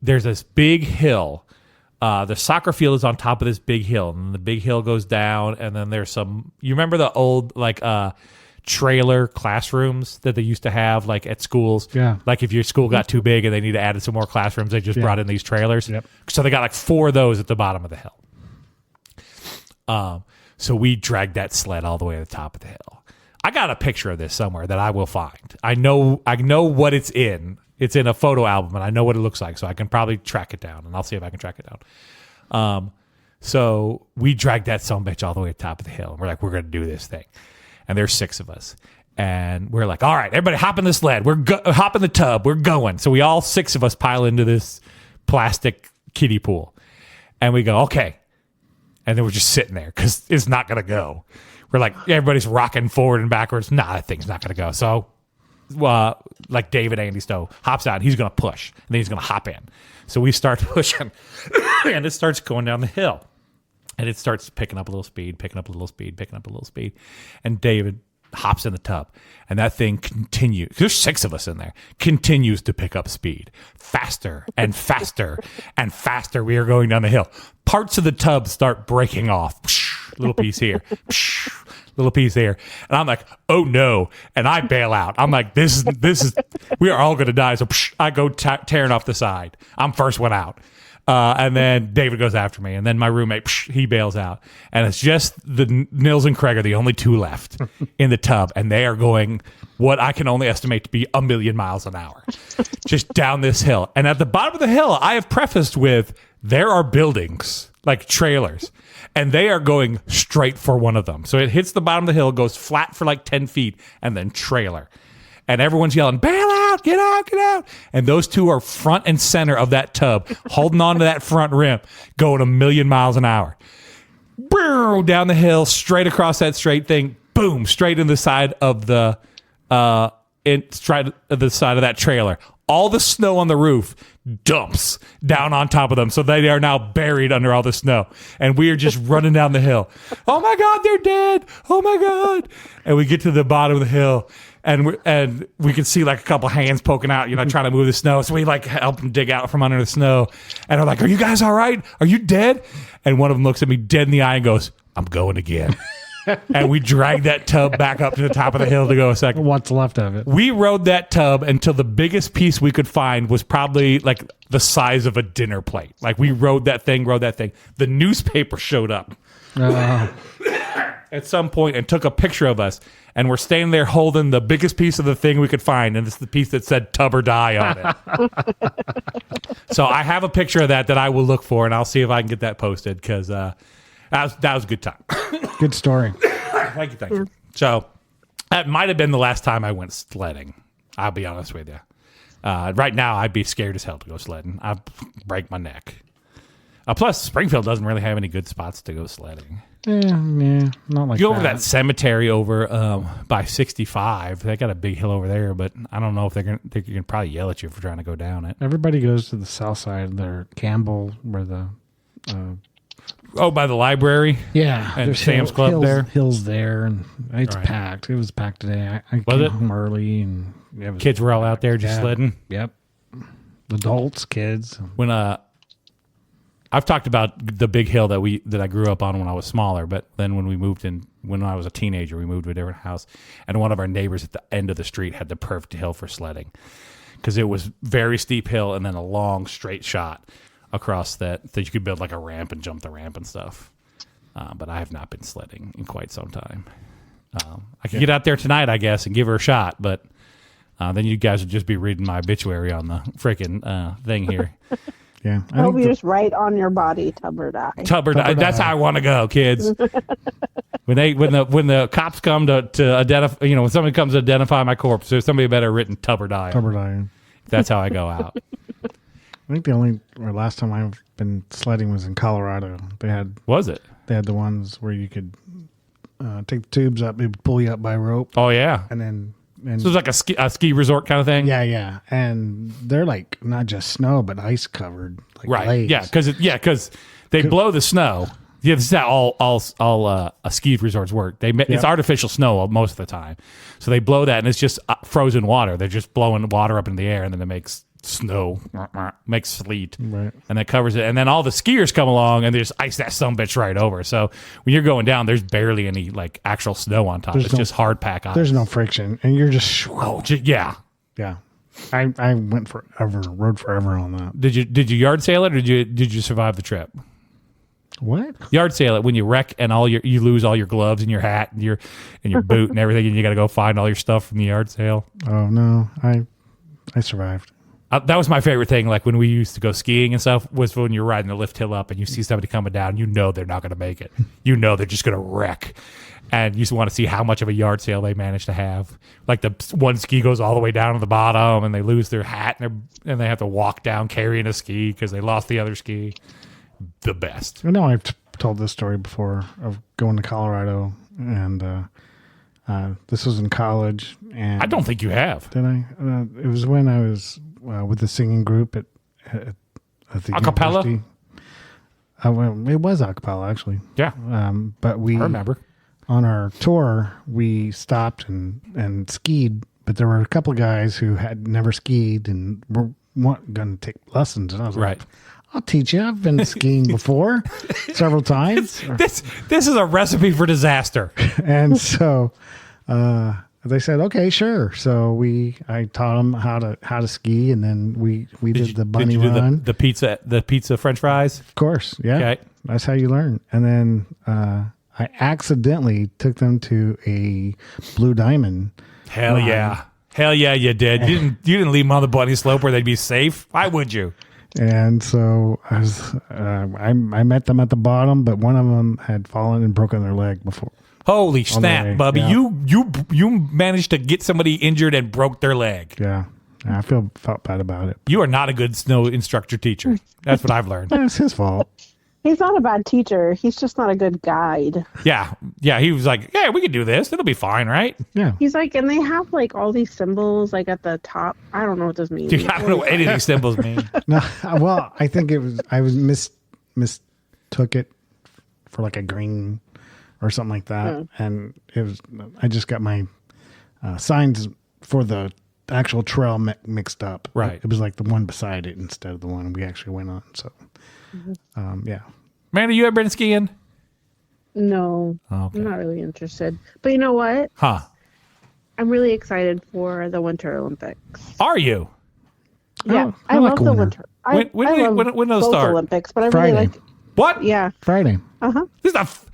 there's this big hill. The soccer field is on top of this big hill. And the big hill goes down. And then there's you remember the old, trailer classrooms that they used to have, like, at schools? Yeah. Like, if your school got too big and they need to add some more classrooms, they just brought in these trailers. Yep. So they got like 4 of those at the bottom of the hill. So we dragged that sled all the way to the top of the hill. I got a picture of this somewhere that I will find. I know what it's in. It's in a photo album, and I know what it looks like, so I can probably track it down, and I'll see if I can track it down. So we dragged that sumbitch all the way to the top of the hill. And we're like, we're going to do this thing. And there's 6 of us. And we're like, all right, everybody hop in the sled. Hop in the tub. We're going. So we all 6 of us pile into this plastic kiddie pool. And we go, okay. And then we're just sitting there because it's not going to go. We're like, everybody's rocking forward and backwards. Nah, that thing's not going to go. So like David Andy Stowe hops out. He's going to push. And then he's going to hop in. So we start pushing. And it starts going down the hill. And it starts picking up a little speed, picking up a little speed, picking up a little speed. And David hops in the tub. And that thing continues. There's 6 of us in there. Continues to pick up speed. Faster and faster and faster. We are going down the hill. Parts of the tub start breaking off. Little piece here. Little piece there. And I'm like, oh no. And I bail out. I'm like, this is, we are all going to die. So I go tearing off the side. I'm first one out. And then David goes after me. And then my roommate, he bails out. And it's just Nils and Craig are the only 2 left in the tub. And they are going what I can only estimate to be 1,000,000 miles an hour. Just down this hill. And at the bottom of the hill, I have prefaced with, there are buildings, like trailers. And they are going straight for one of them. So it hits the bottom of the hill, goes flat for like 10 feet, and then trailer. And everyone's yelling, bail out, get out, get out. And those 2 are front and center of that tub, holding on to that front rim, going 1,000,000 miles an hour. Boom, down the hill, straight across that straight thing, boom, straight in the side of the side of that trailer. All the snow on the roof dumps down on top of them. So they are now buried under all the snow. And we are just running down the hill. Oh my God, they're dead. Oh my God. And we get to the bottom of the hill. And we can see like a couple hands poking out, trying to move the snow. So we like help them dig out from under the snow. And I'm like, are you guys all right? Are you dead? And one of them looks at me dead in the eye and goes, I'm going again. And we dragged that tub back up to the top of the hill to go a second. What's left of it? We rode that tub until the biggest piece we could find was probably like the size of a dinner plate. Like we rode that thing. The newspaper showed up at some point and took a picture of us. And we're standing there holding the biggest piece of the thing we could find. And it's the piece that said tub or die on it. So I have a picture of that I will look for, and I'll see if I can get that posted because that was a good time. Good story. Thank you. So that might have been the last time I went sledding. I'll be honest with you. Right now, I'd be scared as hell to go sledding. I'd break my neck. Plus, Springfield doesn't really have any good spots to go sledding. Yeah, not like that. You go over that cemetery over by 65. They got a big hill over there, but I don't know if they're gonna probably yell at you for trying to go down it. Everybody goes to the south side. They're Campbell, where the by the library. Yeah, and Sam's Club there. Hills there, and it's packed. It was packed today. I came home early, and kids were all out there just sledding. Yep, adults, kids. When I've talked about the big hill that I grew up on when I was smaller, but then when I was a teenager, we moved to a different house, and one of our neighbors at the end of the street had the perfect hill for sledding because it was very steep hill and then a long straight shot across that you could build like a ramp and jump the ramp and stuff. But I have not been sledding in quite some time. I could get out there tonight, I guess, and give her a shot, but then you guys would just be reading my obituary on the freaking thing here. Yeah, I hope you just write on your body, tub or die. Tub or die. That's how I want to go, kids. when the cops come to identify, when somebody comes to identify my corpse, there's somebody better written tub or die. Tub or die. That's how I go out. I think last time I've been sledding was in Colorado. They had the ones where you could take the tubes up, it would pull you up by rope. Oh yeah, and so it's like a ski resort kind of thing. Yeah, and they're like not just snow but ice covered, like right? lakes. Yeah, because they blow the snow. Yeah, this is how all ski resorts work. It's artificial snow most of the time, so they blow that and it's just frozen water. They're just blowing water up in the air and then it makes snow, makes sleet, right? And that covers it. And then all the skiers come along and they just ice that sumbitch right over. So when you're going down, there's barely any like actual snow on top. It's just hard pack ice. There's no friction, and you're just yeah. I rode forever on that. Did you yard sail it or did you survive the trip? What? Yard sail it when you wreck and you lose all your gloves and your hat and your boot and everything, and you got to go find all your stuff from the yard sale. Oh no, I survived. that was my favorite thing. Like when we used to go skiing and stuff, was when you're riding the lift hill up and you see somebody coming down, you know they're not going to make it. You know they're just going to wreck. And you just want to see how much of a yard sale they manage to have. Like the one ski goes all the way down to the bottom and they lose their hat and they have to walk down carrying a ski because they lost the other ski. The best. I know I've told this story before of going to Colorado, and this was in college. And I don't think you have. Did I? It was when I was with the singing group at the Acapella? university. Well, it was acapella, actually. Yeah. But we I remember. On our tour, we stopped and skied, but there were a couple of guys who had never skied and were going to take lessons. And I was Right. like, I'll teach you. I've been skiing before several times. This is a recipe for disaster. And so they said, okay, sure. So I taught them how to ski, and then we did the bunny did you run. do the pizza French fries? Of course, yeah. Okay. That's how you learn. And then I accidentally took them to a Blue Diamond. Hell yeah. Hell yeah, you did. You didn't leave them on the bunny slope where they'd be safe. Why would you? And so I met them at the bottom, but one of them had fallen and broken their leg before. Holy snap, Bubby. Yeah. You managed to get somebody injured and broke their leg. Yeah. I felt bad about it. You are not a good snow instructor teacher. That's what I've learned. It's his fault. He's not a bad teacher. He's just not a good guide. Yeah. Yeah. He was like, yeah, we can do this. It'll be fine, right? Yeah. He's like, and they have like all these symbols like at the top. I don't know what this means. Dude, I don't know what any of these symbols mean. No, well, I think I mistook it for like a green or something like that. And I just got my signs for the actual trail mixed up. Right. It was like the one beside it instead of the one we actually went on. So, yeah. Amanda, you ever been skiing? No, Okay. I'm not really interested. But you know what? Huh. I'm really excited for the Winter Olympics. Are you? Yeah, Oh, I like love the winter. winter. When I love do those both start? Olympics, but I Friday. really like. What? Yeah. Friday. This is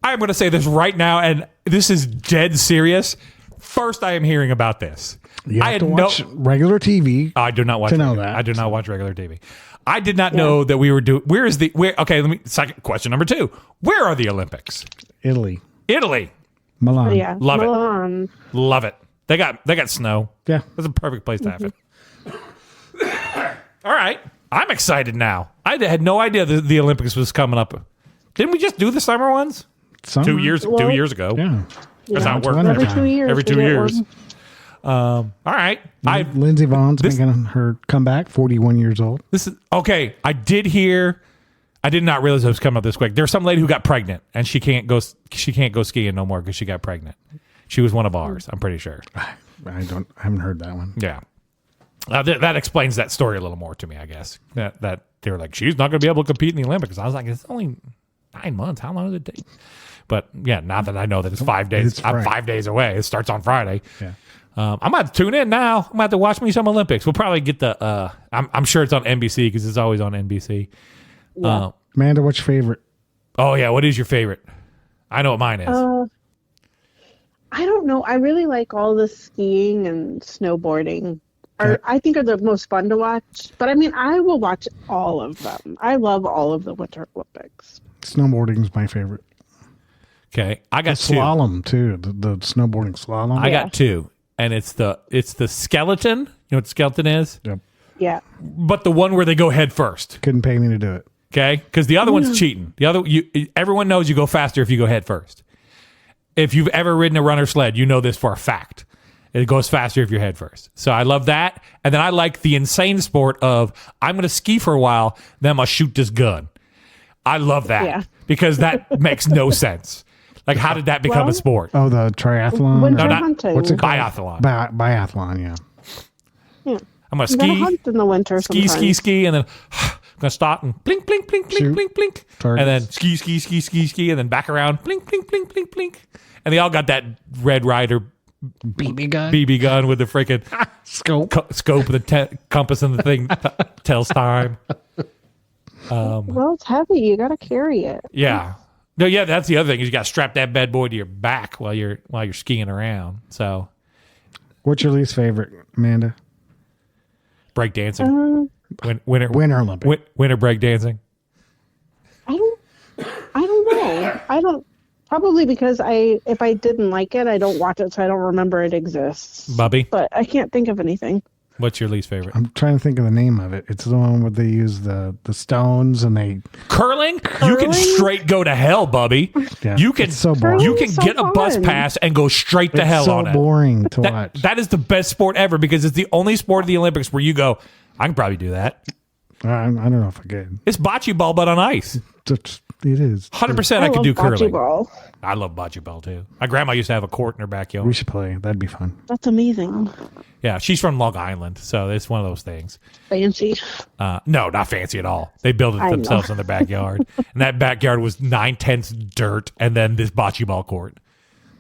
I'm going to say this right now, and this is dead serious. First, I am hearing about this. You have I to had watch regular TV. I do not watch. to know that. I do not watch regular TV. I did not know that we were doing. Where? Okay, second question number 2. Where are the Olympics? Italy. Italy. Milan. Yeah. Love it. Milan. Love it. They got snow. Yeah. That's a perfect place to have it. All right, I'm excited now. I had no idea the Olympics was coming up. Didn't we just do the summer ones? Summer? 2 years ago. Yeah. That's how it it's works. winter Every time. 2 years. Every we 2 get years. one. All right. Lindsey Vohn's making her comeback, 41 years old. This is okay. I did not realize it was coming up this quick. There's some lady who got pregnant and she can't go skiing no more because she got pregnant. She was one of ours, I'm pretty sure. I haven't heard that one. Yeah. That explains that story a little more to me, I guess. That they were like, she's not going to be able to compete in the Olympics. I was like, it's only 9 months. How long does it take? But yeah, now that I know that it's 5 days, I'm 5 days away. It starts on Friday. Yeah. I'm going to tune in now. I'm going to have to watch me some Olympics. We'll probably get the, I'm sure it's on NBC because it's always on NBC. Yeah. Amanda, what's your favorite? Oh, yeah. What is your favorite? I know what mine is. I don't know. I really like all the skiing and snowboarding. I think are the most fun to watch. But I mean, I will watch all of them. I love all of the Winter Olympics. Snowboarding is my favorite. Okay. I got The two. slalom too. The snowboarding slalom. I got 2. And it's the skeleton. You know what skeleton is? Yep. Yeah. But the one where they go head first. Couldn't pay me to do it. Okay, because the other one's cheating. Everyone knows you go faster if you go head first. If you've ever ridden a runner sled, you know this for a fact. It goes faster if you're head first. So I love that. And then I like the insane sport of I'm going to ski for a while, then I'm going to shoot this gun. I love that because that makes no sense. Like, how did that become a sport? Oh, the triathlon. Winter not- hunting. what's it called? Biathlon. Biathlon, yeah. Yeah. I'm going to You gotta ski, hunt in the winter sometimes. ski, and then I'm going to stop and blink, blink, blink, blink, Shoot blink, blink. targets. And then ski, and then back around, blink, blink, blink, blink, blink. And they all got that Red Ryder BB gun. BB gun with the freaking Scope. with the compass and the thing tells time. Well, it's heavy. You got to carry it. Yeah. No, yeah, that's the other thing is you got to strap that bad boy to your back while you're skiing around. So What's your least favorite, Amanda? break dancing? Winter Olympic. Winter break dancing. I don't know. I don't. Probably because if I didn't like it, I don't watch it, so I don't remember it exists. Bubby? But I can't think of anything. What's your least favorite? I'm trying to think of the name of it. It's the one where they use the stones and they curling. You can straight go to hell, Bubby. Yeah, you can it's so boring. You can so get a bus fun. pass and go straight to hell on it. It's so boring to watch. That is the best sport ever because it's the only sport of the Olympics where you go, I can probably do that. I don't know if I could. It's bocce ball, but on ice. It is 100%. I could do curling. Ball. I love bocce ball too. My grandma used to have a court in her backyard. We should play. That'd be fun. That's amazing. Yeah, she's from Long Island, so it's one of those things. Fancy. No, not fancy at all. They built it themselves in their backyard, and that backyard was 9/10 dirt, and then this bocce ball court.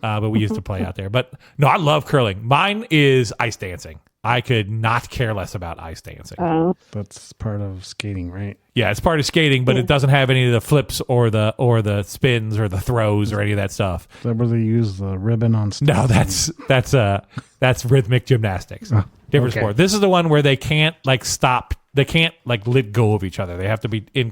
But we used to play out there. But no, I love curling. Mine is ice dancing. I could not care less about ice dancing. That's part of skating, right? Yeah, it's part of skating, but it doesn't have any of the flips or the spins or the throws or any of that stuff. Is that where they use the ribbon on stage? No, that's rhythmic gymnastics. Different sport. This is the one where they can't stop. They can't let go of each other. They have to be in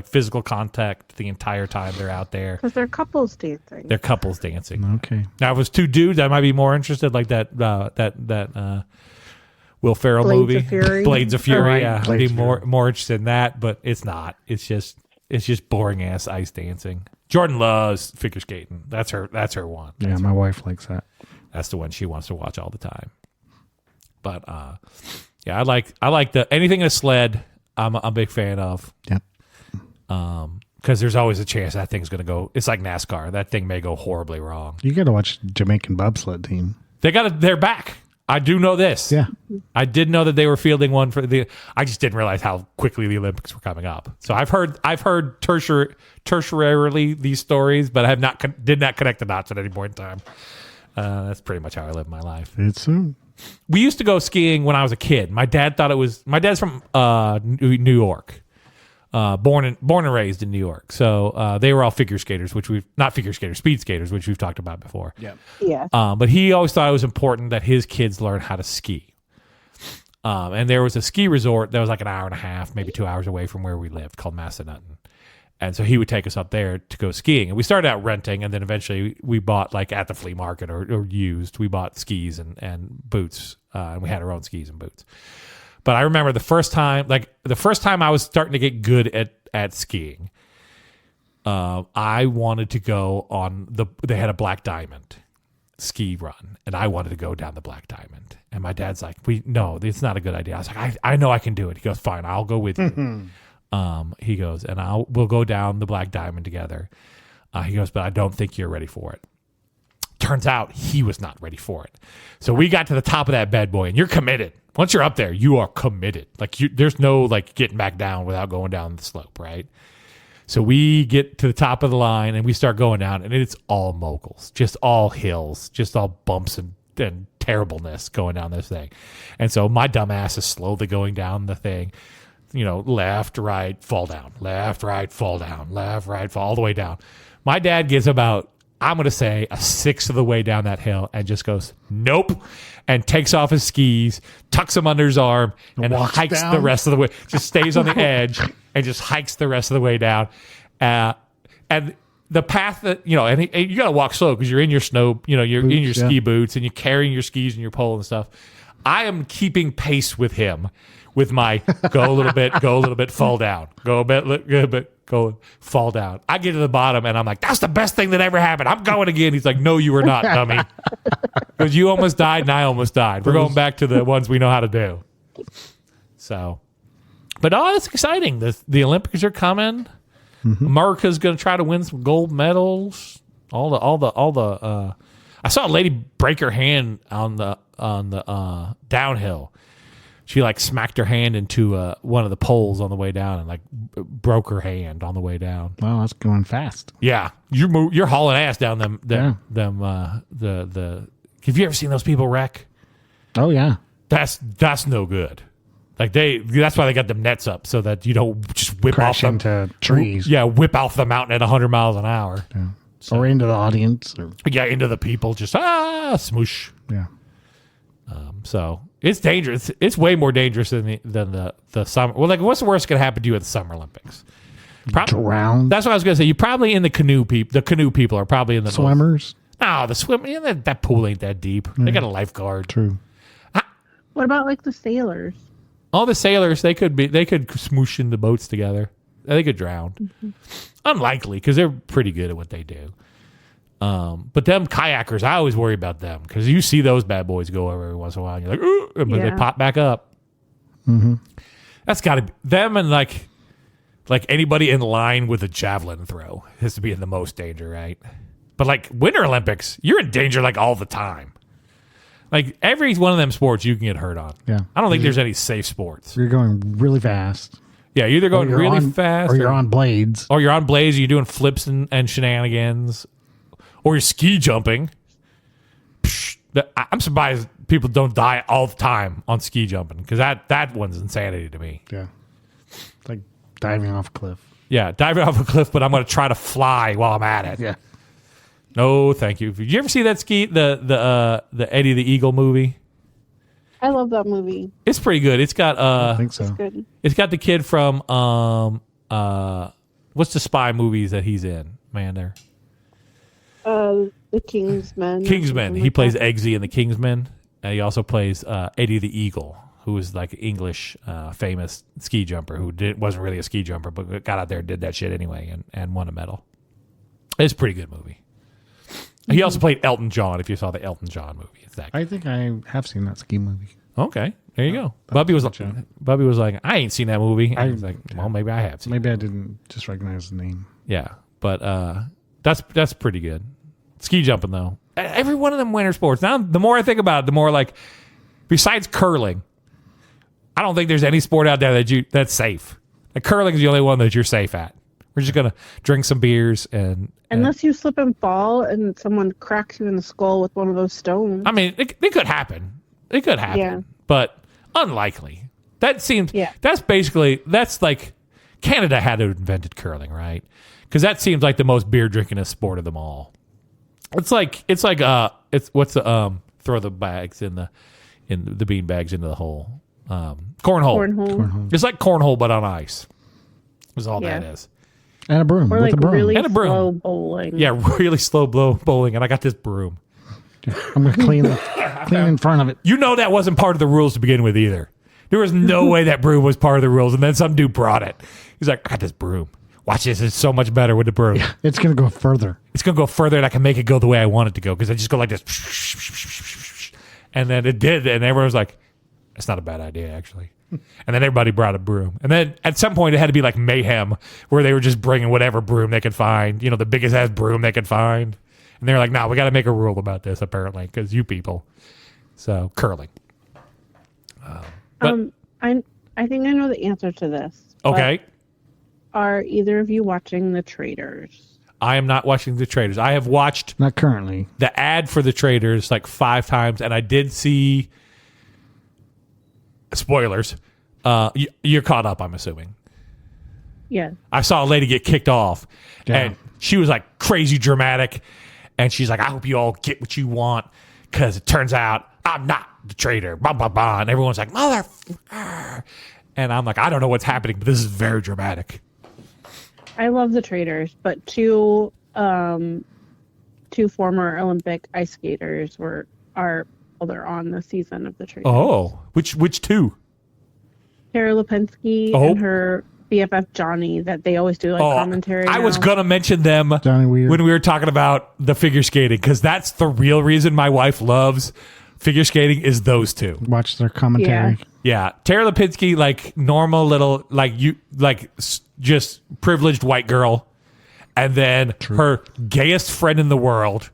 physical contact the entire time they're out there. Because they're couples dancing. They're couples dancing. Okay. Now, if it was two dudes, I might be more interested, like that Will Ferrell movie, Blades of Fury. Right. Yeah, I'd be more interested in that, but it's not. It's just boring ass ice dancing. Jordan loves figure skating. That's her one. Yeah, my wife likes that. That's the one she wants to watch all the time. But yeah, I like anything in a sled. I'm a big fan of. Yep. Because there's always a chance that thing's going to go. It's like NASCAR. That thing may go horribly wrong. You got to watch Jamaican bobsled team. They're back. I do know this. Yeah. I did know that they were fielding one for I just didn't realize how quickly the Olympics were coming up. So I've heard tertiarily these stories, but I did not connect the dots at any point in time. That's pretty much how I live my life. It's soon. We used to go skiing when I was a kid. My dad's from New York. Born and raised in New York. So they were all figure skaters, speed skaters, which we've talked about before. Yeah. But he always thought it was important that his kids learn how to ski. And there was a ski resort that was like an hour and a half, maybe 2 hours away from where we lived, called Massanutten. And so he would take us up there to go skiing. And we started out renting, and then eventually we bought, at the flea market or used, we bought skis and boots. And we had our own skis and boots. But I remember the first time I was starting to get good at skiing, I wanted to go on they had a Black Diamond ski run, and I wanted to go down the Black Diamond. And my dad's like, no, it's not a good idea. I was like, I know I can do it. He goes, fine, I'll go with you. He goes, and we'll go down the Black Diamond together. He goes, but I don't think you're ready for it. Turns out he was not ready for it. So we got to the top of that bad boy, and you're committed. Once you're up there, you are committed. There's no getting back down without going down the slope, right? So we get to the top of the line, and we start going down, and it's all moguls, just all hills, just all bumps and terribleness going down this thing. And so my dumb ass is slowly going down the thing, left, right, fall down, left, right, fall down, left, right, fall all the way down. My dad gets about, I'm going to say, a sixth of the way down that hill and just goes, nope, and takes off his skis, tucks them under his arm, and hikes down the rest of the way. Just stays on the edge and just hikes the rest of the way down. And the path that, and you got to walk slow because you're in your snow, you're in your ski boots and you're carrying your skis and your pole and stuff. I am keeping pace with him with my go a little bit, fall down, go a bit, go, fall down. I get to the bottom and I'm like, that's the best thing that ever happened. I'm going again. He's like, no, you were not, dummy. Because you almost died and I almost died. We're going back to the ones we know how to do. So, but it's exciting. The Olympics are coming. Mm-hmm. America's going to try to win some gold medals. All the. I saw a lady break her hand on the downhill. She smacked her hand into one of the poles on the way down and broke her hand on the way down. Wow, that's going fast. Yeah, you're hauling ass down them. Have you ever seen those people wreck? Oh yeah, that's no good. That's why they got them nets up so that you don't just whip crash off into trees. Yeah, whip off the mountain at 100 miles an hour. Yeah. Or into the audience. Into the people. Just smoosh. Yeah. So It's dangerous. It's way more dangerous than the summer. Well, like, what's the worst going to happen to you at the Summer Olympics? Drown. That's what I was going to say. You probably in the canoe people. The canoe people are probably in the Swimmers. No, the swim. Yeah, that pool ain't that deep. They got a lifeguard. True. What about like the sailors? All the sailors, they could smoosh in the boats together. They could drown. Mm-hmm. Unlikely, because they're pretty good at what they do. But them kayakers, I always worry about them because you see those bad boys go over every once in a while, and you're like, ooh, but they pop back up. Mm-hmm. That's got to be them, and like anybody in line with a javelin throw has to be in the most danger, right? But like Winter Olympics, you're in danger like all the time. Like every one of them sports you can get hurt on. Yeah. I don't think there's any safe sports. You're going really fast. Yeah, you're either going really fast or you're on blades. Or you're on blades, you're doing flips and shenanigans. Or you're ski jumping. I'm surprised people don't die all the time on ski jumping because that one's insanity to me. Yeah. It's like diving off a cliff. Yeah, diving off a cliff, but I'm going to try to fly while I'm at it. Yeah. No, thank you. Did you ever see that the Eddie the Eagle movie? I love that movie. It's pretty good. It's got I think so. It's good. It's got the kid from what's the spy movies that he's in? Man, there. The Kingsman. Kingsman. He plays Eggsy in the Kingsman. And he also plays Eddie the Eagle, who is like an English famous ski jumper who wasn't really a ski jumper, but got out there and did that shit anyway and won a medal. It's a pretty good movie. He also played Elton John, if you saw the Elton John movie. I think I have seen that ski movie. Okay, there you go. Bubby was like, I ain't seen that movie. I was like, well, maybe I have seen Maybe I didn't just recognize the name. Yeah, but that's pretty good. Ski jumping, though. Every one of them winter sports. Now, the more I think about it, the more like, besides curling, I don't think there's any sport out there that's safe. Like curling is the only one that you're safe at. We're just gonna drink some beers and unless you slip and fall and someone cracks you in the skull with one of those stones. I mean, it could happen. It could happen, but unlikely. That seems. Yeah. That's like Canada had to have invented curling, right? Because that seems like the most beer drinkingest sport of them all. It's what's the throw the bags in the bean bags into the hole. Cornhole. It's like cornhole but on ice. Is all that is. And a broom. Or like with a broom. really and a broom. slow bowling. Yeah, really slow bowling, and I got this broom. I'm going to clean in front of it. You know that wasn't part of the rules to begin with either. There was no way that broom was part of the rules, and then some dude brought it. He's like, I got this broom. Watch this. It's so much better with the broom. Yeah, it's going to go further. It's going to go further, and I can make it go the way I want it to go because I just go like this. And then it did, and everyone was like, it's not a bad idea, actually. And then everybody brought a broom. And then at some point it had to be like mayhem where they were just bringing whatever broom they could find, the biggest ass broom they could find. And they're like, no, we got to make a rule about this apparently because you people. So curling. I think I know the answer to this. Okay. Are either of you watching The Traders? I am not watching The Traders. I have watched not currently the ad for The Traders like 5 times, and I did see spoilers. You're caught up, I'm assuming. Yeah. I saw a lady get kicked off, and she was like crazy dramatic, and she's like, I hope you all get what you want, because it turns out I'm not the traitor, blah, blah, blah. And everyone's like, mother. And I'm like, I don't know what's happening, but this is very dramatic. I love The Traders, but two former Olympic ice skaters they're on the season of The Traders. Oh, which two? Tara Lipinski and her BFF Johnny, that they always do commentary. I was gonna mention them when we were talking about the figure skating, because that's the real reason my wife loves figure skating is those two. Watch their commentary. Yeah. Tara Lipinski, like normal little, just privileged white girl, and then her gayest friend in the world,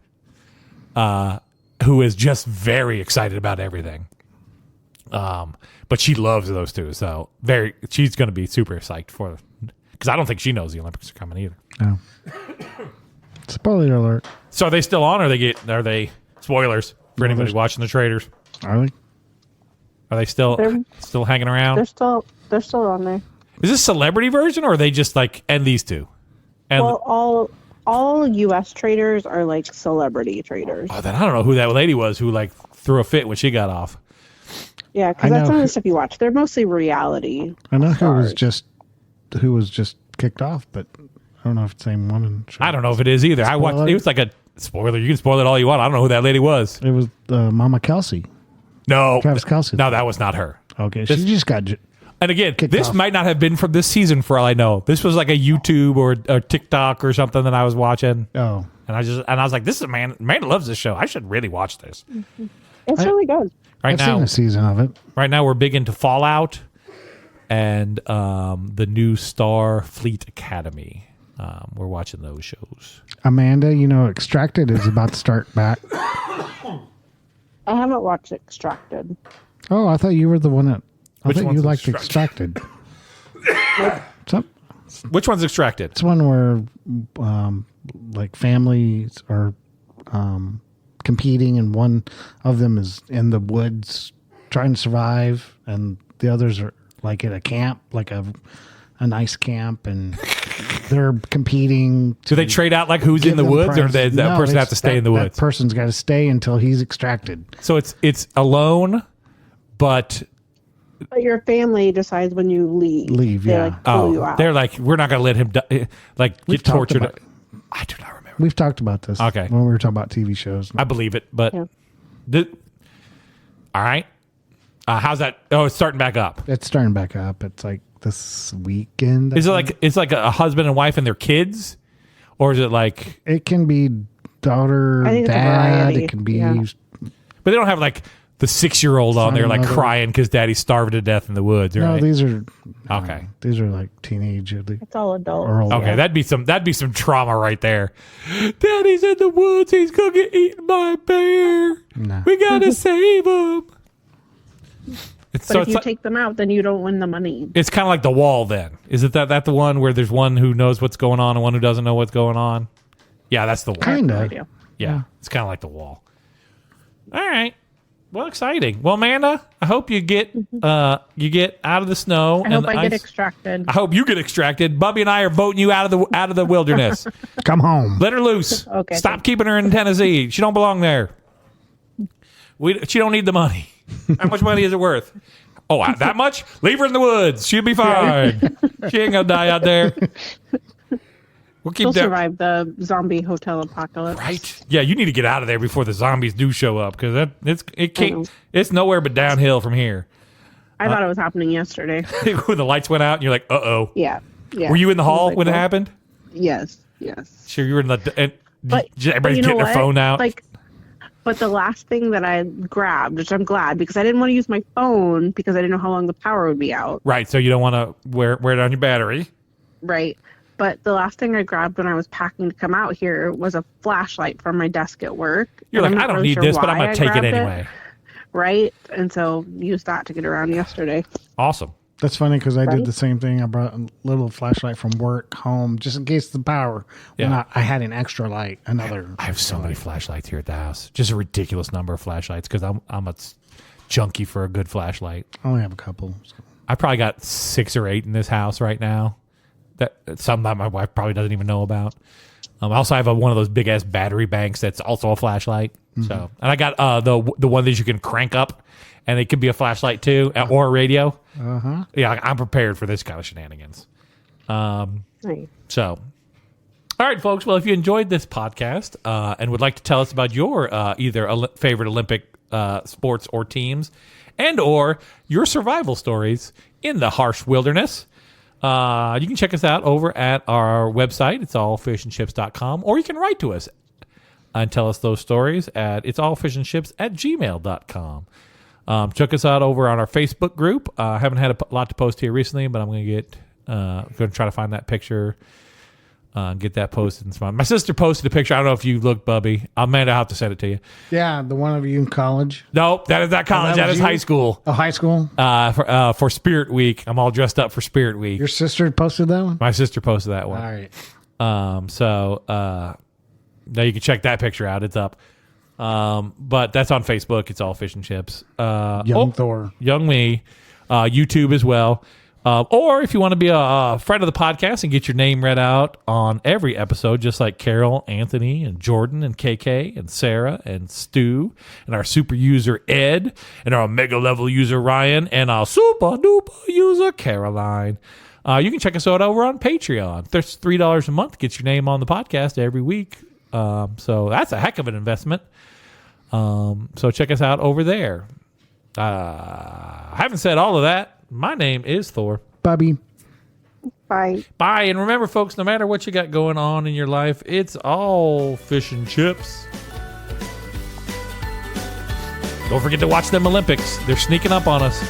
who is just very excited about everything. But she loves those two, so she's going to be super psyched for, because I don't think she knows the Olympics are coming either. No. Spoiler alert. So are they still on, or are they spoilers for anybody watching The Traders? Are they still hanging around? They're still on there. Is this celebrity version, or are they just and these two? And all U.S. traders are like celebrity traders. Oh, then I don't know who that lady was who threw a fit when she got off. Yeah, because that's some of the stuff you watch. They're mostly reality. I know stars. who was just kicked off, but I don't know if it's the same woman. I don't know if it is either. I watched. It was like a spoiler. You can spoil it all you want. I don't know who that lady was. It was Mama Kelsey. No, Travis Kelsey. No, that was not her. Okay, she just got. And again, this off. might not have been from this season for all I know. This was like a YouTube or TikTok or something that I was watching. Oh, and I was like, this is Amanda loves this show. I should really watch this. It's really good. I've seen a season of it. Right now, we're big into Fallout and the new Starfleet Academy. We're watching those shows. Amanda, Extracted is about to start back. I haven't watched Extracted. Oh, I thought you were the one that. I Which thought one's you liked Extracted. Which one's Extracted? It's one where, like families are competing, and one of them is in the woods trying to survive, and the others are like at a camp, like a nice camp, and they're competing. Do they trade out like who's in the woods, or does that person have to stay in the woods? That person's got to stay until he's extracted. So it's alone, but your family decides when you leave. Leave, they yeah. like pull you out. They're like, we're not going to let him get tortured. I do not remember. We've talked about this. Okay. When we were talking about TV shows. I believe it, but all right. How's that? Oh, it's starting back up. It's starting back up. It's like this weekend. Is it like it's like a husband and wife and their kids, or is it like it can be daughter, I think it's a dad? variety. It can be, but they don't have like the 6-year-old on there like mother. crying because daddy's starving to death in the woods. no. Right? These are Okay. These are like teenage. It's all adult. Or older. Okay, that'd be some trauma right there. Daddy's in the woods. He's gonna get eaten by a bear. No. We gotta save him. But if you take them out, then you don't win the money. It's kind of like The Wall. Then is it that the one where there's one who knows what's going on and one who doesn't know what's going on? Yeah, that's The Wall. Kind No of. idea. Yeah, it's kind of like The Wall. All right. Well, exciting. Well, Amanda, I hope you get out of the snow. I hope I get extracted. I hope you get extracted. Bubby and I are boating you out of the wilderness. Come home. Let her loose. Okay. Stop keeping her in Tennessee. She don't belong there. She don't need the money. How much money is it worth? Oh, that much? Leave her in the woods. She'll be fine. She ain't gonna die out there. We'll keep She'll survive the zombie hotel apocalypse. Right? Yeah, you need to get out of there before the zombies do show up because it's nowhere but downhill from here. I thought it was happening yesterday. When the lights went out, and you're like, "Uh-oh." Yeah. Were you in the hall like, when it happened? Yes. Sure, you were in the. But everybody's you know getting their what? phone out. But the last thing that I grabbed, which I'm glad because I didn't want to use my phone because I didn't know how long the power would be out. Right, so you don't want to wear it on your battery. Right. But the last thing I grabbed when I was packing to come out here was a flashlight from my desk at work. You're like, I don't need this, but I'm going to take it anyway. Right? And so used that to get around yesterday. Awesome. That's funny because I did the same thing. I brought a little flashlight from work home just in case the power. Yeah. I had an extra light, another. I have so many flashlights here at the house. Just a ridiculous number of flashlights because I'm a junkie for a good flashlight. I only have a couple. So. I probably got 6 or 8 in this house right now. That some that my wife probably doesn't even know about. I also have one of those big ass battery banks that's also a flashlight. Mm-hmm. So, and I got the one that you can crank up, and it could be a flashlight too, or a radio. Yeah, I'm prepared for this kind of shenanigans. Nice. So, all right, folks. Well, if you enjoyed this podcast and would like to tell us about your either favorite Olympic sports or teams, and or your survival stories in the harsh wilderness. You can check us out over at our website. It's allfishandships.com, or you can write to us and tell us those stories at itsallfishandships@gmail.com. Check us out over on our Facebook group. I haven't had a lot to post here recently, but I'm going to try to find that picture, get that posted. And my sister posted a picture. I don't know if you look, Bubby. Amanda, I'll have to send it to you. Yeah, the one of you in college. Nope, that is not college. That is high school. Oh, high school? For Spirit Week. I'm all dressed up for Spirit Week. Your sister posted that one? My sister posted that one. All right. So now you can check that picture out. It's up. But that's on Facebook. It's all Fish and Chips. Young Thor. Young me. YouTube as well. Or if you want to be a friend of the podcast and get your name read out on every episode, just like Carol, Anthony, and Jordan, and KK, and Sarah, and Stu, and our super user Ed, and our mega level user Ryan, and our super duper user Caroline. You can check us out over on Patreon. There's $3 a month, gets your name on the podcast every week. So that's a heck of an investment. So check us out over there. Having said all of that, my name is Thor. Bubby. Bye. Bye. And remember, folks, no matter what you got going on in your life, it's all fish and chips. Don't forget to watch them Olympics. They're sneaking up on us.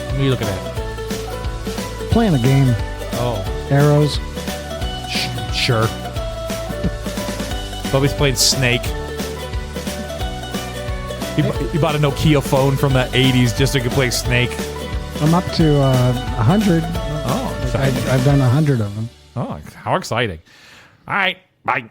What are you looking at? Playing a game. Oh. Arrows. Sure. Bubby's playing Snake. He bought a Nokia phone from the 80s just so he could play Snake. I'm up to 100. Oh, I've done 100 of them. Oh, how exciting. All right. Bye.